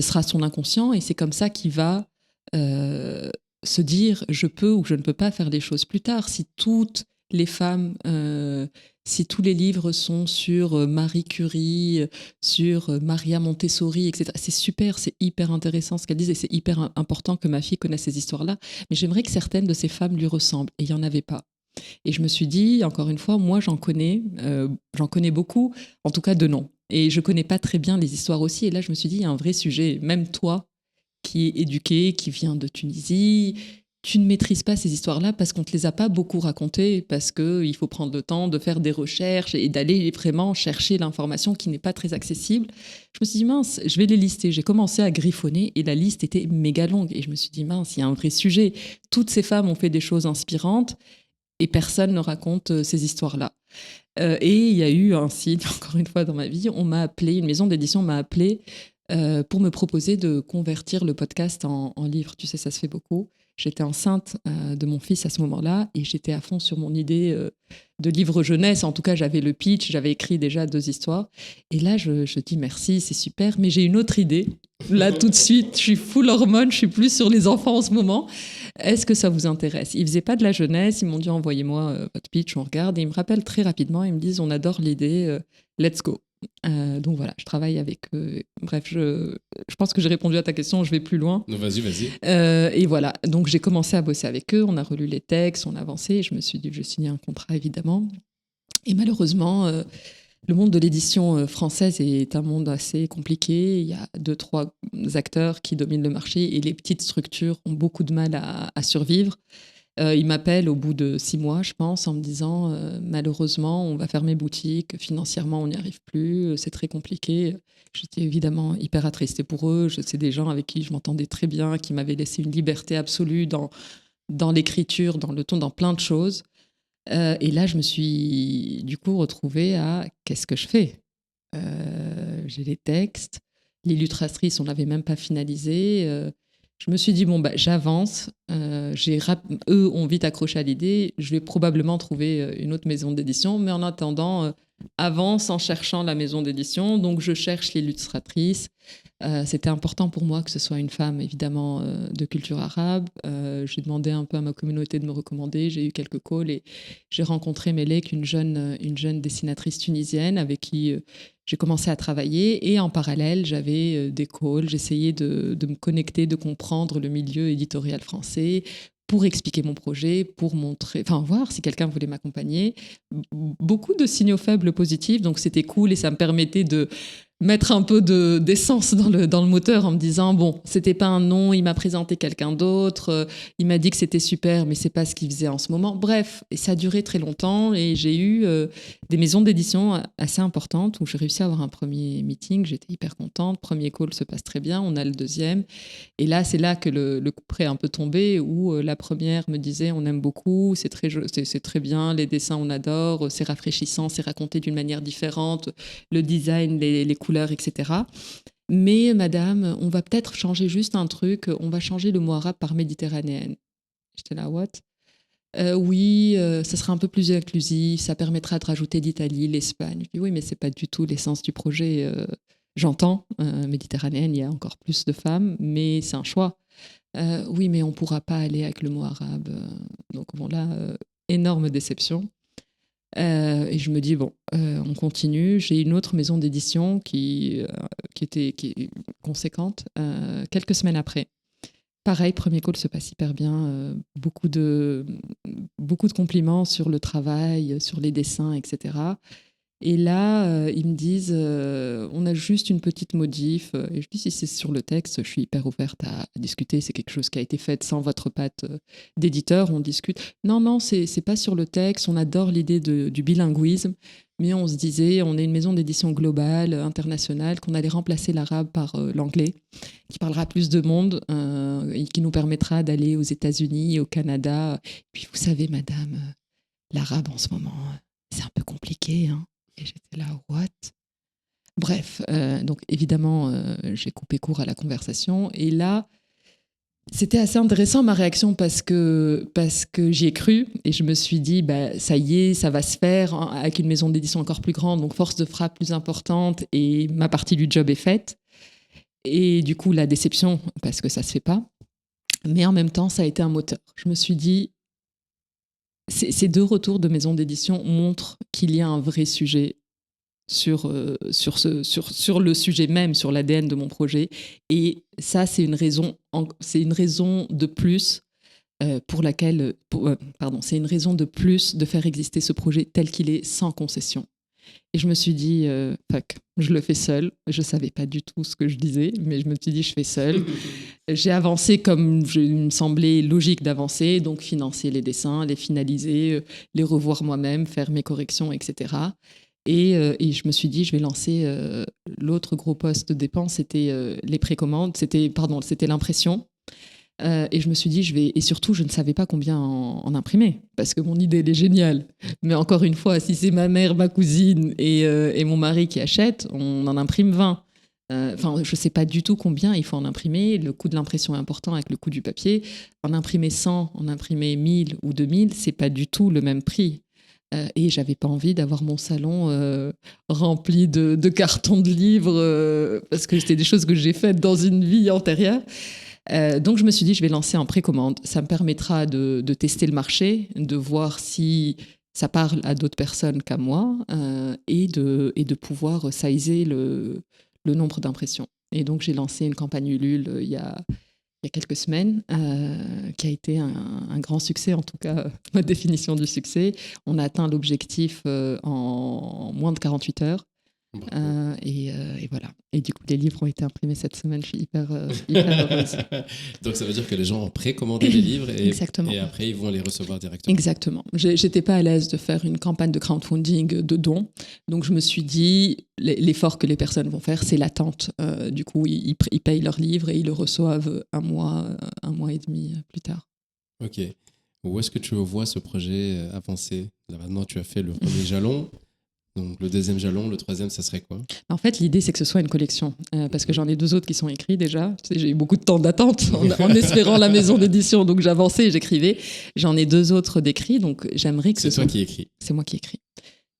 Speaker 2: sera son inconscient et c'est comme ça qu'il va se dire je peux ou je ne peux pas faire les choses plus tard. Si toutes les femmes, si tous les livres sont sur Marie Curie, sur Maria Montessori, etc. C'est super, c'est hyper intéressant ce qu'elles disent et c'est hyper important que ma fille connaisse ces histoires-là. Mais j'aimerais que certaines de ces femmes lui ressemblent et il n'y en avait pas. Et je me suis dit, encore une fois, moi j'en connais beaucoup, en tout cas de nom. Et je connais pas très bien les histoires aussi. Et là, je me suis dit, il y a un vrai sujet. Même toi, qui est éduqué, qui vient de Tunisie, tu ne maîtrises pas ces histoires-là parce qu'on ne te les a pas beaucoup racontées, parce qu'il faut prendre le temps de faire des recherches et d'aller vraiment chercher l'information qui n'est pas très accessible. Je me suis dit, mince, je vais les lister. J'ai commencé à griffonner et la liste était méga longue. Et je me suis dit, mince, il y a un vrai sujet. Toutes ces femmes ont fait des choses inspirantes et personne ne raconte ces histoires-là. Et il y a eu un signe, encore une fois, dans ma vie. On m'a appelé, une maison d'édition m'a appelé pour me proposer de convertir le podcast en livre. Tu sais, ça se fait beaucoup. J'étais enceinte de mon fils à ce moment-là et j'étais à fond sur mon idée de livre jeunesse. En tout cas, j'avais le pitch, j'avais écrit déjà 2 histoires. Et là, je dis merci, c'est super, mais j'ai une autre idée. Là, tout de suite, je suis full hormone, je suis plus sur les enfants en ce moment. Est-ce que ça vous intéresse ? Ils faisaient pas de la jeunesse, ils m'ont dit envoyez-moi votre pitch, on regarde. Et ils me rappellent très rapidement, ils me disent on adore l'idée, let's go. Donc voilà, je travaille avec eux. Bref, je pense que j'ai répondu à ta question, je vais plus loin.
Speaker 1: Non, vas-y.
Speaker 2: Et voilà, donc j'ai commencé à bosser avec eux, on a relu les textes, on a avancé, et je me suis dit, je signais un contrat évidemment. Et malheureusement, le monde de l'édition française est un monde assez compliqué. Il y a 2-3 acteurs qui dominent le marché et les petites structures ont beaucoup de mal à survivre. Ils m'appellent au bout de 6 mois, je pense, en me disant malheureusement, on va fermer boutique, financièrement, on n'y arrive plus, c'est très compliqué. J'étais évidemment hyper attristée pour eux. C'est des gens avec qui je m'entendais très bien, qui m'avaient laissé une liberté absolue dans l'écriture, dans le ton, dans plein de choses. Et là, je me suis du coup retrouvée à qu'est-ce que je fais ? J'ai les textes, l'illustratrice, on l'avait même pas finalisé. Je me suis dit, bon, j'avance. Eux ont vite accroché à l'idée. Je vais probablement trouver une autre maison d'édition. Mais en attendant, avance en cherchant la maison d'édition. Donc, je cherche l'illustratrice. C'était important pour moi que ce soit une femme, évidemment, de culture arabe. J'ai demandé un peu à ma communauté de me recommander. J'ai eu quelques calls et j'ai rencontré Melek, une jeune dessinatrice tunisienne avec qui j'ai commencé à travailler. Et en parallèle, j'avais des calls. J'essayais de me connecter, de comprendre le milieu éditorial français pour expliquer mon projet, pour montrer, voir si quelqu'un voulait m'accompagner. Beaucoup de signaux faibles positifs, donc c'était cool et ça me permettait de mettre un peu d'essence dans le moteur en me disant bon, c'était pas un nom, il m'a présenté quelqu'un d'autre, il m'a dit que c'était super, mais c'est pas ce qu'il faisait en ce moment. Bref, et ça a duré très longtemps et j'ai eu des maisons d'édition assez importantes où j'ai réussi à avoir un premier meeting, j'étais hyper contente, premier call se passe très bien, on a le deuxième et là c'est là que le coup près est un peu tombé où la première me disait on aime beaucoup, c'est très bien, les dessins on adore, c'est rafraîchissant, c'est raconté d'une manière différente, le design, les couleurs, etc. Mais madame, on va peut-être changer juste un truc, on va changer le mot arabe par méditerranéenne. J'étais là, what ? Oui, ça sera un peu plus inclusif, ça permettra de rajouter l'Italie, l'Espagne. Je dis oui, mais c'est pas du tout l'essence du projet. J'entends, méditerranéenne, il y a encore plus de femmes, mais c'est un choix. Oui, mais on pourra pas aller avec le mot arabe. Donc bon, là, énorme déception. Et je me dis, bon, on continue. J'ai une autre maison d'édition qui est conséquente, quelques semaines après. Pareil, premier call se passe hyper bien. Beaucoup de compliments sur le travail, sur les dessins, etc. Et là, ils me disent, on a juste une petite modif. Et je dis, si c'est sur le texte, je suis hyper ouverte à discuter. C'est quelque chose qui a été fait sans votre patte d'éditeur. On discute. Non, c'est pas sur le texte. On adore l'idée du bilinguisme. Mais on se disait, on est une maison d'édition globale, internationale, qu'on allait remplacer l'arabe par l'anglais, qui parlera plus de monde et qui nous permettra d'aller aux États-Unis, au Canada. Et puis, vous savez, madame, l'arabe en ce moment, c'est un peu compliqué, hein. Et j'étais là, what ? Bref, donc évidemment, j'ai coupé court à la conversation. Et là, C'était assez intéressant ma réaction parce que j'y ai cru et je me suis dit ça y est, ça va se faire avec une maison d'édition encore plus grande, donc force de frappe plus importante et ma partie du job est faite. Et du coup la déception parce que ça se fait pas, mais en même temps ça a été un moteur. Je me suis dit ces 2 retours de maison d'édition montrent qu'il y a un vrai sujet sur le sujet même, sur l'ADN de mon projet. Et ça, c'est une raison de plus c'est une raison de plus de faire exister ce projet tel qu'il est, sans concession. Et je me suis dit, fuck, je le fais seule. Je ne savais pas du tout ce que je disais, mais je me suis dit, je fais seule. J'ai avancé comme il me semblait logique d'avancer, donc financer les dessins, les finaliser, les revoir moi-même, faire mes corrections, etc. Et je me suis dit, je vais lancer l'autre gros poste de dépense, c'était les précommandes, c'était l'impression. Et je me suis dit, et surtout, je ne savais pas combien en imprimer, parce que mon idée, elle est géniale. Mais encore une fois, si c'est ma mère, ma cousine et mon mari qui achètent, on en imprime 20. Enfin, je ne sais pas du tout combien il faut en imprimer. Le coût de l'impression est important avec le coût du papier. En imprimer 100, en imprimer 1000 ou 2000, ce n'est pas du tout le même prix. Et j'avais pas envie d'avoir mon salon rempli de cartons de livres parce que c'était des choses que j'ai faites dans une vie antérieure. Donc je me suis dit, je vais lancer en précommande. Ça me permettra de tester le marché, de voir si ça parle à d'autres personnes qu'à moi et de pouvoir sizer le nombre d'impressions. Et donc j'ai lancé une campagne Ulule il y a quelques semaines, qui a été un grand succès, en tout cas ma définition du succès. On a atteint l'objectif en moins de 48 heures. Et voilà. Et du coup, les livres ont été imprimés cette semaine. Je suis hyper heureuse.
Speaker 1: Donc, ça veut dire que les gens ont précommandé les livres et après, ils vont les recevoir directement.
Speaker 2: Exactement. J'étais pas à l'aise de faire une campagne de crowdfunding de dons. Donc, je me suis dit, l'effort que les personnes vont faire, c'est l'attente. Du coup, ils payent leurs livres et ils le reçoivent un mois et demi plus tard.
Speaker 1: Ok. Où est-ce que tu vois ce projet avancer ? Là, maintenant, tu as fait le premier jalon. Donc, le deuxième jalon, le troisième, ça serait quoi ?
Speaker 2: En fait, l'idée, c'est que ce soit une collection. Parce que j'en ai 2 autres qui sont écrits déjà. Tu sais, j'ai eu beaucoup de temps d'attente en espérant la maison d'édition. Donc, j'avançais et j'écrivais. J'en ai 2 autres d'écrits. Donc, j'aimerais que
Speaker 1: c'est toi qui écris.
Speaker 2: C'est moi qui écris.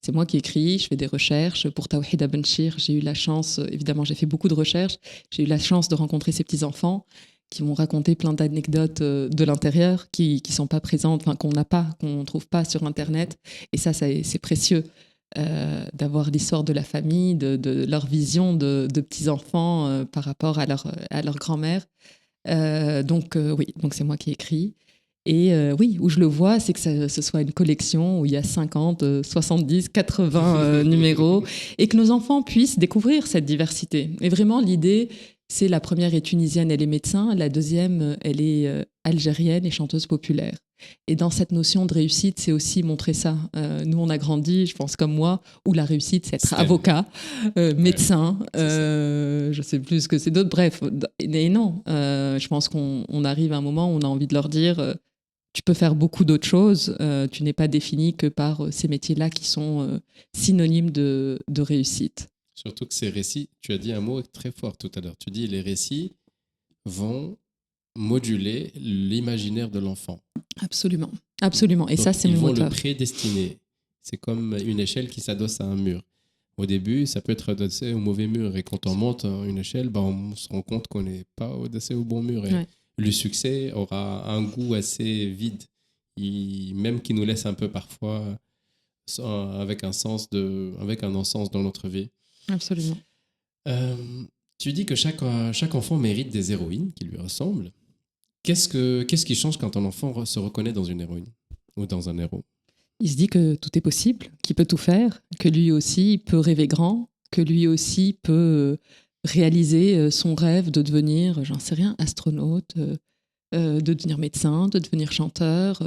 Speaker 2: C'est moi qui écris. Je fais des recherches. Pour Tawhida Benchir, j'ai eu la chance, évidemment, j'ai fait beaucoup de recherches. J'ai eu la chance de rencontrer ces petits-enfants qui m'ont raconté plein d'anecdotes de l'intérieur qui ne sont pas présentes, enfin, qu'on ne trouve pas sur Internet. Et ça c'est précieux. D'avoir l'histoire de la famille, de leur vision de petits-enfants par rapport à leur grand-mère. Donc c'est moi qui écris. Et oui, où je le vois, c'est que ce soit une collection où il y a 50, 70, 80 numéros et que nos enfants puissent découvrir cette diversité. Et vraiment, l'idée, c'est la première est tunisienne, elle est médecin. La deuxième, elle est algérienne et chanteuse populaire. Et dans cette notion de réussite, c'est aussi montrer ça. Nous, on a grandi, je pense comme moi, où la réussite, c'est être avocat, médecin, je sais plus ce que c'est d'autre. Bref, et non, je pense qu'on arrive à un moment où on a envie de leur dire tu peux faire beaucoup d'autres choses, tu n'es pas défini que par ces métiers-là qui sont synonymes de réussite.
Speaker 1: Surtout que ces récits, tu as dit un mot très fort tout à l'heure. Tu dis les récits vont moduler l'imaginaire de l'enfant.
Speaker 2: Absolument, absolument. Et donc, ça, c'est mon moteur.
Speaker 1: Ils vont le prédestiner. C'est comme une échelle qui s'adosse à un mur. Au début, ça peut être adossé au mauvais mur. Et quand on monte une échelle, on se rend compte qu'on n'est pas adossé au bon mur. Et le succès aura un goût assez vide, même qui nous laisse un peu parfois avec un non-sens dans notre vie.
Speaker 2: Absolument.
Speaker 1: Tu dis que chaque enfant mérite des héroïnes qui lui ressemblent. Qu'est-ce qui change quand un enfant se reconnaît dans une héroïne ou dans un héros ?
Speaker 2: Il se dit que tout est possible, qu'il peut tout faire, que lui aussi peut rêver grand, que lui aussi peut réaliser son rêve de devenir, j'en sais rien, astronaute, de devenir médecin, de devenir chanteur.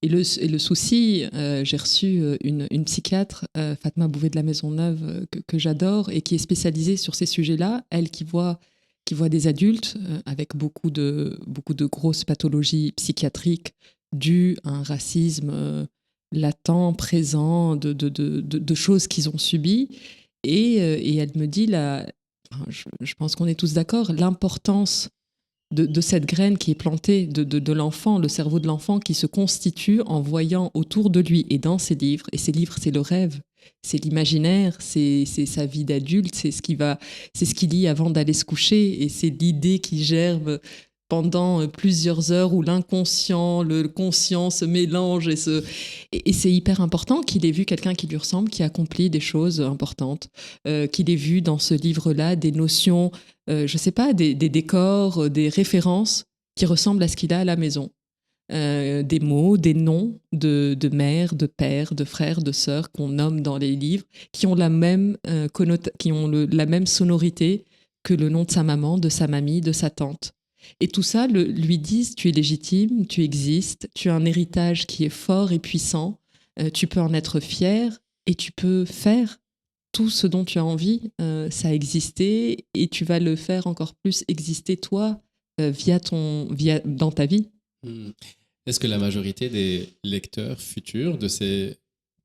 Speaker 2: Et le souci, j'ai reçu une psychiatre, Fatma Bouvet de la Maisonneuve, que j'adore et qui est spécialisée sur ces sujets-là. Elle qui voit des adultes avec beaucoup de grosses pathologies psychiatriques dues à un racisme latent, présent, de choses qu'ils ont subies. Et elle me dit, je pense qu'on est tous d'accord, l'importance de cette graine qui est plantée de l'enfant, le cerveau de l'enfant qui se constitue en voyant autour de lui et dans ses livres. Et ses livres, c'est le rêve, c'est l'imaginaire, c'est sa vie d'adulte, c'est ce qu'il lit avant d'aller se coucher et c'est l'idée qui germe pendant plusieurs heures où l'inconscient, le conscient se mélange et c'est hyper important qu'il ait vu quelqu'un qui lui ressemble, qui accomplit des choses importantes, qu'il ait vu dans ce livre-là des notions, je sais pas, des décors, des références qui ressemblent à ce qu'il a à la maison. Des mots, des noms de mère, de père, de frère, de sœur qu'on nomme dans les livres, qui ont la même la même sonorité que le nom de sa maman, de sa mamie, de sa tante. Et tout ça lui disent tu es légitime, tu existes, tu as un héritage qui est fort et puissant, tu peux en être fier et tu peux faire tout ce dont tu as envie. Ça a existé et tu vas le faire encore plus exister toi dans ta vie.
Speaker 1: Est-ce que la majorité des lecteurs futurs de ces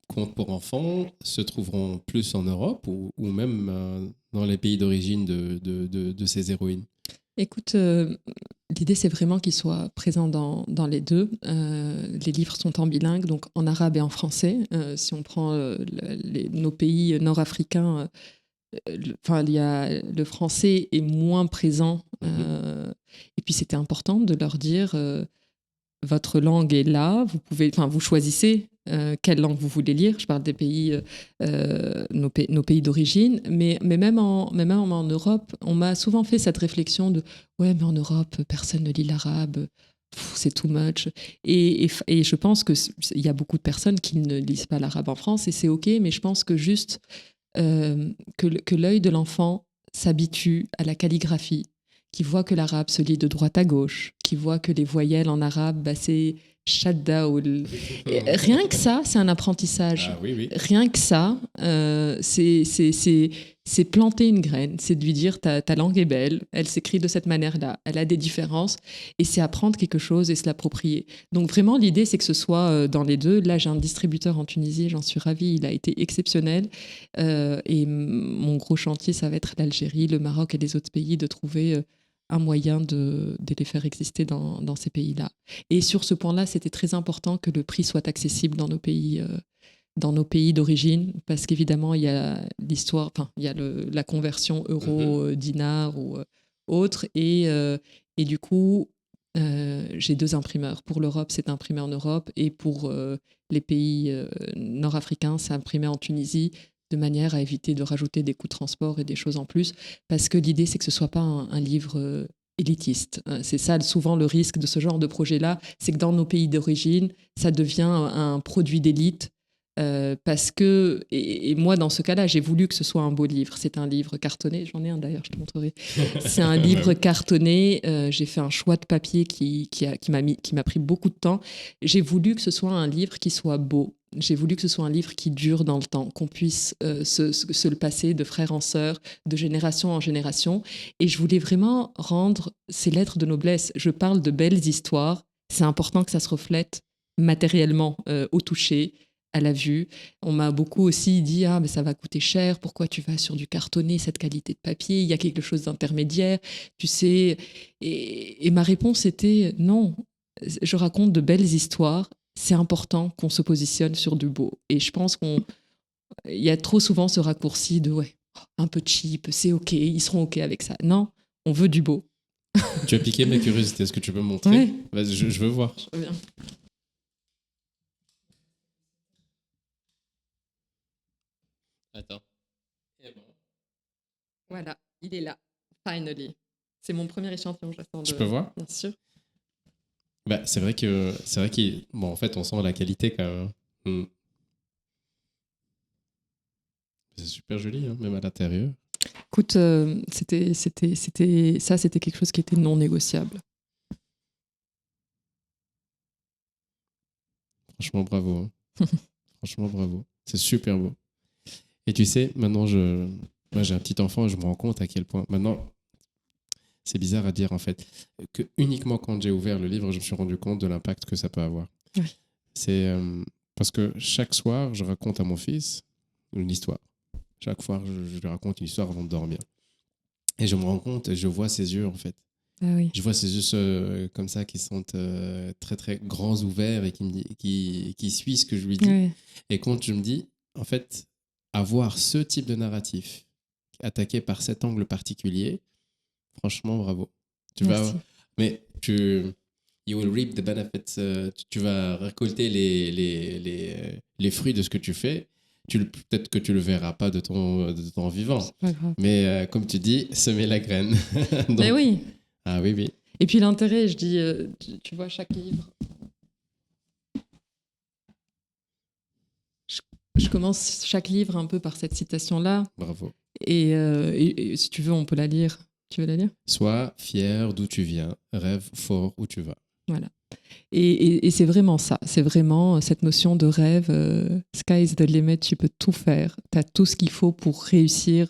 Speaker 1: contes pour enfants se trouveront plus en Europe ou même dans les pays d'origine de ces héroïnes?
Speaker 2: Écoute, l'idée c'est vraiment qu'ils soient présents dans les deux. Les livres sont en bilingue, donc en arabe et en français. Si on prend nos pays nord-africains, le français est moins présent. Et puis c'était important de leur dire votre langue est là, vous choisissez quelle langue vous voulez lire. Je parle des pays, nos pays d'origine, mais même en Europe, on m'a souvent fait cette réflexion de ouais, mais en Europe, personne ne lit l'arabe, c'est too much. Et je pense qu'il y a beaucoup de personnes qui ne lisent pas l'arabe en France, et c'est OK, mais je pense que juste que l'œil de l'enfant s'habitue à la calligraphie, qui voit que l'arabe se lit de droite à gauche, qui voit que les voyelles en arabe, c'est shadda ou rien que ça, c'est un apprentissage.
Speaker 1: Ah, oui.
Speaker 2: Rien que ça, c'est planter une graine, c'est de lui dire ta langue est belle, elle s'écrit de cette manière-là, elle a des différences, et c'est apprendre quelque chose et se l'approprier. Donc vraiment, l'idée, c'est que ce soit dans les deux. Là, j'ai un distributeur en Tunisie, j'en suis ravie, il a été exceptionnel. Et mon gros chantier, ça va être l'Algérie, le Maroc et les autres pays, de trouver un moyen de les faire exister dans ces pays-là. Et sur ce point-là, c'était très important que le prix soit accessible dans nos pays d'origine, parce qu'évidemment, il y a l'histoire, il y a la conversion euro-dinar ou autre, et du coup, j'ai 2 imprimeurs. Pour l'Europe, c'est imprimé en Europe, et pour les pays nord-africains, c'est imprimé en Tunisie, de manière à éviter de rajouter des coûts de transport et des choses en plus, parce que l'idée, c'est que ce ne soit pas un livre élitiste. C'est ça souvent le risque de ce genre de projet-là, c'est que dans nos pays d'origine, ça devient un produit d'élite, parce que, et moi dans ce cas-là, j'ai voulu que ce soit un beau livre. C'est un livre cartonné, j'en ai un d'ailleurs, je te montrerai. C'est un livre cartonné, j'ai fait un choix de papier qui m'a pris beaucoup de temps. J'ai voulu que ce soit un livre qui soit beau. J'ai voulu que ce soit un livre qui dure dans le temps, qu'on puisse se le passer de frère en sœur, de génération en génération. Et je voulais vraiment rendre ces lettres de noblesse. Je parle de belles histoires. C'est important que ça se reflète matériellement au toucher, à la vue. On m'a beaucoup aussi dit « Ah, mais ça va coûter cher, pourquoi tu vas sur du cartonné, cette qualité de papier, il y a quelque chose d'intermédiaire, tu sais. » Et ma réponse était « Non, je raconte de belles histoires. C'est important qu'on se positionne sur du beau. » Et je pense qu'il y a trop souvent ce raccourci de ouais, un peu cheap, c'est OK, ils seront OK avec ça. Non, on veut du beau.
Speaker 1: Tu as piqué ma curiosité, est-ce que tu peux me montrer?
Speaker 2: Ouais.
Speaker 1: Vas-y, je veux voir.
Speaker 2: Je reviens.
Speaker 1: Attends.
Speaker 2: Voilà, il est là, finally. C'est mon premier échantillon, j'attends.
Speaker 1: Je peux voir?
Speaker 2: Bien sûr.
Speaker 1: Bah, c'est vrai bon, en fait, on sent la qualité quand même. C'est super joli, hein, même à l'intérieur.
Speaker 2: Écoute, c'était quelque chose qui était non négociable.
Speaker 1: Franchement, bravo. Hein. Franchement, bravo. C'est super beau. Et tu sais, maintenant, moi, j'ai un petit enfant et je me rends compte à quel point... Maintenant, c'est bizarre à dire, en fait, que uniquement quand j'ai ouvert le livre, je me suis rendu compte de l'impact que ça peut avoir.
Speaker 2: Oui.
Speaker 1: C'est parce que chaque soir, je raconte à mon fils une histoire. Chaque fois, je lui raconte une histoire avant de dormir. Et je me rends compte, et je vois ses yeux, en fait.
Speaker 2: Ah oui.
Speaker 1: Je vois ces yeux comme ça qui sont très très grands ouverts et qui suit ce que je lui dis.
Speaker 2: Ouais.
Speaker 1: Et quand je me dis, en fait, avoir ce type de narratif attaqué par cet angle particulier, franchement, bravo.
Speaker 2: Merci.
Speaker 1: Mais you will reap the benefits. Tu vas récolter les fruits de ce que tu fais. Peut-être que tu le verras pas de ton vivant.
Speaker 2: C'est pas grave.
Speaker 1: Mais comme tu dis, semer la graine. Donc,
Speaker 2: Mais oui.
Speaker 1: ah oui, oui.
Speaker 2: Et puis l'intérêt, je dis, tu vois, chaque livre. Je commence chaque livre un peu par cette citation-là.
Speaker 1: Bravo.
Speaker 2: Et si tu veux, on peut la lire. Tu veux la lire ?
Speaker 1: Sois fier d'où tu viens, rêve fort où tu vas.
Speaker 2: Voilà. Et c'est vraiment ça. C'est vraiment cette notion de rêve. Sky is the limit, tu peux tout faire. Tu as tout ce qu'il faut pour réussir.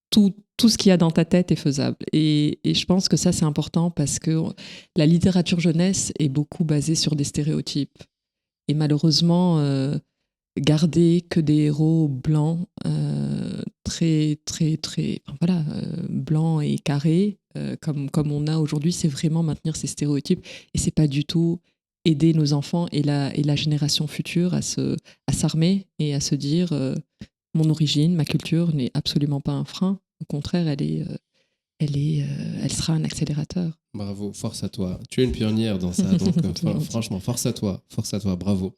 Speaker 2: Tout ce qu'il y a dans ta tête est faisable. Et je pense que ça, c'est important parce que la littérature jeunesse est beaucoup basée sur des stéréotypes. Et malheureusement, garder que des héros blancs, très, très, très, enfin, voilà, blancs et carrés, comme on a aujourd'hui, c'est vraiment maintenir ces stéréotypes. Et c'est pas du tout aider nos enfants et la génération future à s'armer et à se dire mon origine, ma culture n'est absolument pas un frein. Au contraire, elle sera un accélérateur.
Speaker 1: Bravo, force à toi. Tu es une pionnière dans ça, donc franchement, force à toi, bravo.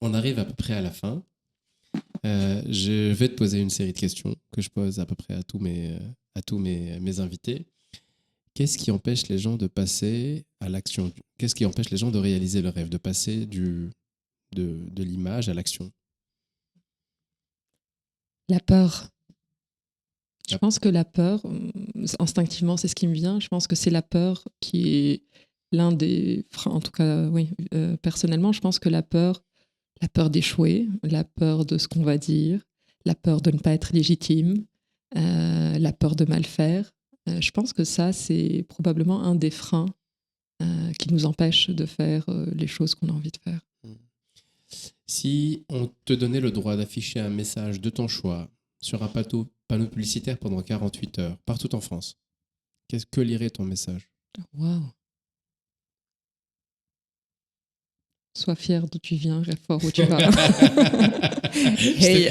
Speaker 1: On arrive à peu près à la fin. Je vais te poser une série de questions que je pose à peu près à tous mes invités. Qu'est-ce qui empêche les gens de passer à l'action ? Qu'est-ce qui empêche les gens de réaliser le rêve, de passer de l'image à l'action ?
Speaker 2: La peur. Je pense que la peur, instinctivement, c'est ce qui me vient. Je pense que c'est la peur qui est l'un des freins. En tout cas, oui, personnellement, je pense que la peur d'échouer, la peur de ce qu'on va dire, la peur de ne pas être légitime, la peur de mal faire. Je pense que ça, c'est probablement un des freins qui nous empêche de faire les choses qu'on a envie de faire.
Speaker 1: Si on te donnait le droit d'afficher un message de ton choix sur un panneau publicitaire pendant 48 heures, partout en France, que lirait ton message ?
Speaker 2: Waouh! Sois fier d'où tu viens, rêve fort où tu vas. Hey,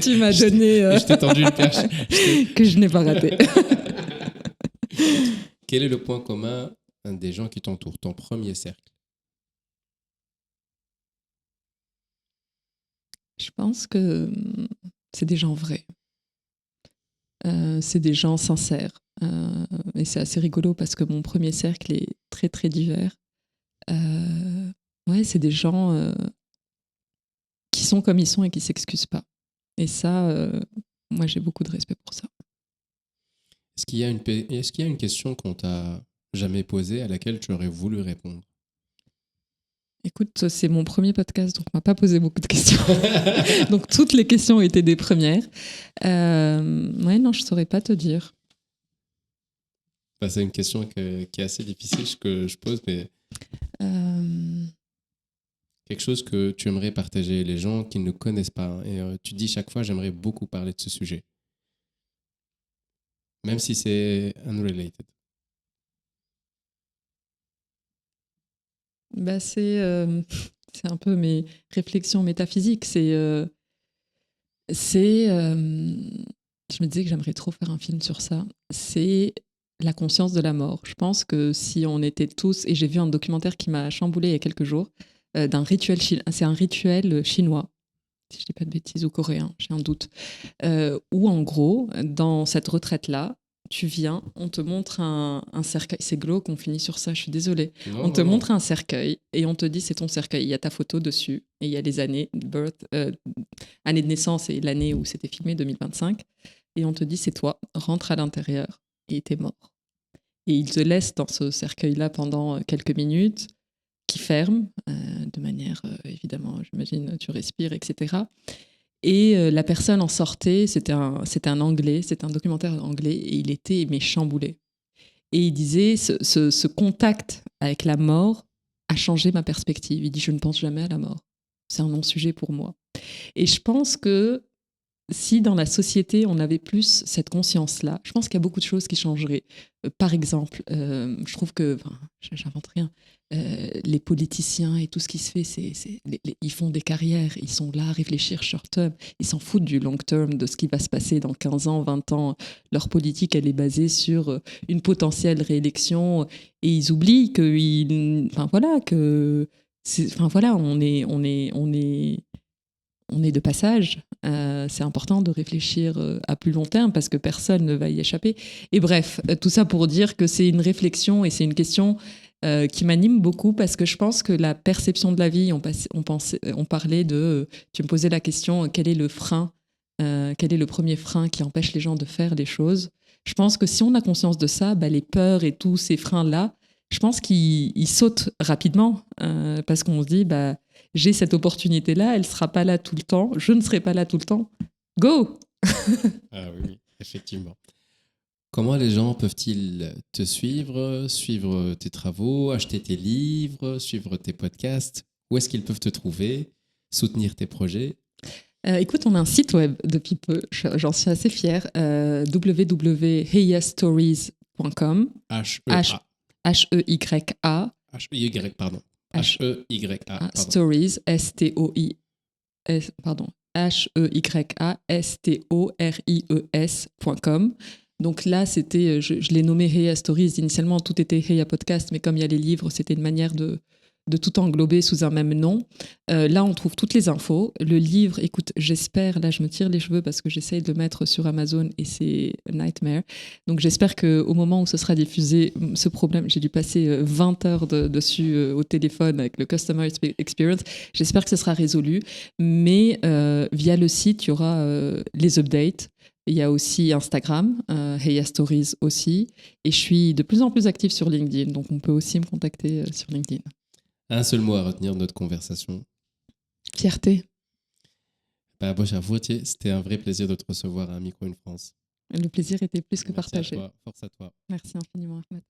Speaker 2: tu m'as donné
Speaker 1: je t'ai tendu une perche.
Speaker 2: Que je n'ai pas raté.
Speaker 1: Quel est le point commun des gens qui t'entourent, ton premier cercle ?
Speaker 2: Je pense que c'est des gens vrais. C'est des gens sincères. Et c'est assez rigolo parce que mon premier cercle est très, très divers. Ouais, c'est des gens qui sont comme ils sont et qui ne s'excusent pas. Et ça, moi, j'ai beaucoup de respect pour ça.
Speaker 1: Est-ce qu'il y a une question qu'on t'a jamais posée à laquelle tu aurais voulu répondre ?
Speaker 2: Écoute, c'est mon premier podcast, donc on m'a pas posé beaucoup de questions. Donc toutes les questions étaient des premières. Ouais, non, je saurais pas te dire.
Speaker 1: C'est une question qui est assez difficile que je pose, mais quelque chose que tu aimerais partager, les gens qui ne connaissent pas. Et tu dis chaque fois, j'aimerais beaucoup parler de ce sujet, même si c'est unrelated.
Speaker 2: Bah, c'est un peu mes réflexions métaphysiques. Je me disais que j'aimerais trop faire un film sur ça. C'est la conscience de la mort. Je pense que si on était tous... Et j'ai vu un documentaire qui m'a chamboulé il y a quelques jours, d'un rituel... C'est un rituel chinois, si je ne dis pas de bêtises, ou coréen, j'ai un doute. Où en gros, dans cette retraite-là, tu viens, on te montre un cercueil. C'est glauque, on finit sur ça, je suis désolée. On te montre un cercueil et on te dit c'est ton cercueil. Il y a ta photo dessus et il y a les années année de naissance et l'année où c'était filmé, 2025. Et on te dit c'est toi, rentre à l'intérieur et t'es mort. Et il te laisse dans ce cercueil-là pendant quelques minutes, qui ferme de manière, évidemment, j'imagine, tu respires, etc. Et la personne en sortait, c'était un Anglais, c'était un documentaire anglais, et il était chamboulé. Et il disait, ce contact avec la mort a changé ma perspective. Il dit, je ne pense jamais à la mort. C'est un non-sujet pour moi. Et je pense que si dans la société, on avait plus cette conscience-là, je pense qu'il y a beaucoup de choses qui changeraient. Par exemple, je trouve que, enfin, j'invente rien, les politiciens et tout ce qui se fait, ils font des carrières, ils sont là à réfléchir short term, ils s'en foutent du long term, de ce qui va se passer dans 15 ans, 20 ans. Leur politique, elle est basée sur une potentielle réélection et ils oublient on est de passage. C'est important de réfléchir à plus long terme parce que personne ne va y échapper. Et bref, tout ça pour dire que c'est une réflexion et c'est une question qui m'anime beaucoup parce que je pense que la perception de la vie, on parlait de... Tu me posais la question, quel est le frein, quel est le premier frein qui empêche les gens de faire les choses? Je pense que si on a conscience de ça, les peurs et tous ces freins-là, je pense qu'ils sautent rapidement parce qu'on se dit... j'ai cette opportunité-là, elle ne sera pas là tout le temps, je ne serai pas là tout le temps. Go!
Speaker 1: Ah oui, effectivement. Comment les gens peuvent-ils te suivre tes travaux, acheter tes livres, suivre tes podcasts? Où est-ce qu'ils peuvent te trouver, soutenir tes projets?
Speaker 2: Écoute, on a un site web depuis peu, j'en suis assez fière, www.heyastories.com.
Speaker 1: H-E-A.
Speaker 2: H-E-Y-A.
Speaker 1: H-E-Y, pardon. H-E-Y-A. Pardon.
Speaker 2: Stories, S-T-O-I, pardon, H-E-Y-A-S-T-O-R-I-E-S.com. Donc là, c'était, je l'ai nommé Heya Stories. Initialement, tout était Heya Podcast, mais comme il y a les livres, c'était une manière de tout englober sous un même nom. Là, on trouve toutes les infos. Le livre, écoute, j'espère, là, je me tire les cheveux parce que j'essaye de le mettre sur Amazon et c'est un nightmare. Donc, j'espère qu'au moment où ce sera diffusé, ce problème, j'ai dû passer 20 heures dessus au téléphone avec le Customer Experience. J'espère que ce sera résolu. Mais via le site, il y aura les updates. Il y a aussi Instagram, Heya Stories aussi. Et je suis de plus en plus active sur LinkedIn. Donc, on peut aussi me contacter sur LinkedIn.
Speaker 1: Un seul mot à retenir de notre conversation.
Speaker 2: Fierté.
Speaker 1: Boshafurti, c'était un vrai plaisir de te recevoir à Micro une France.
Speaker 2: Le plaisir était plus que
Speaker 1: Merci
Speaker 2: partagé.
Speaker 1: à toi. Force à toi.
Speaker 2: Merci infiniment, Ahmed.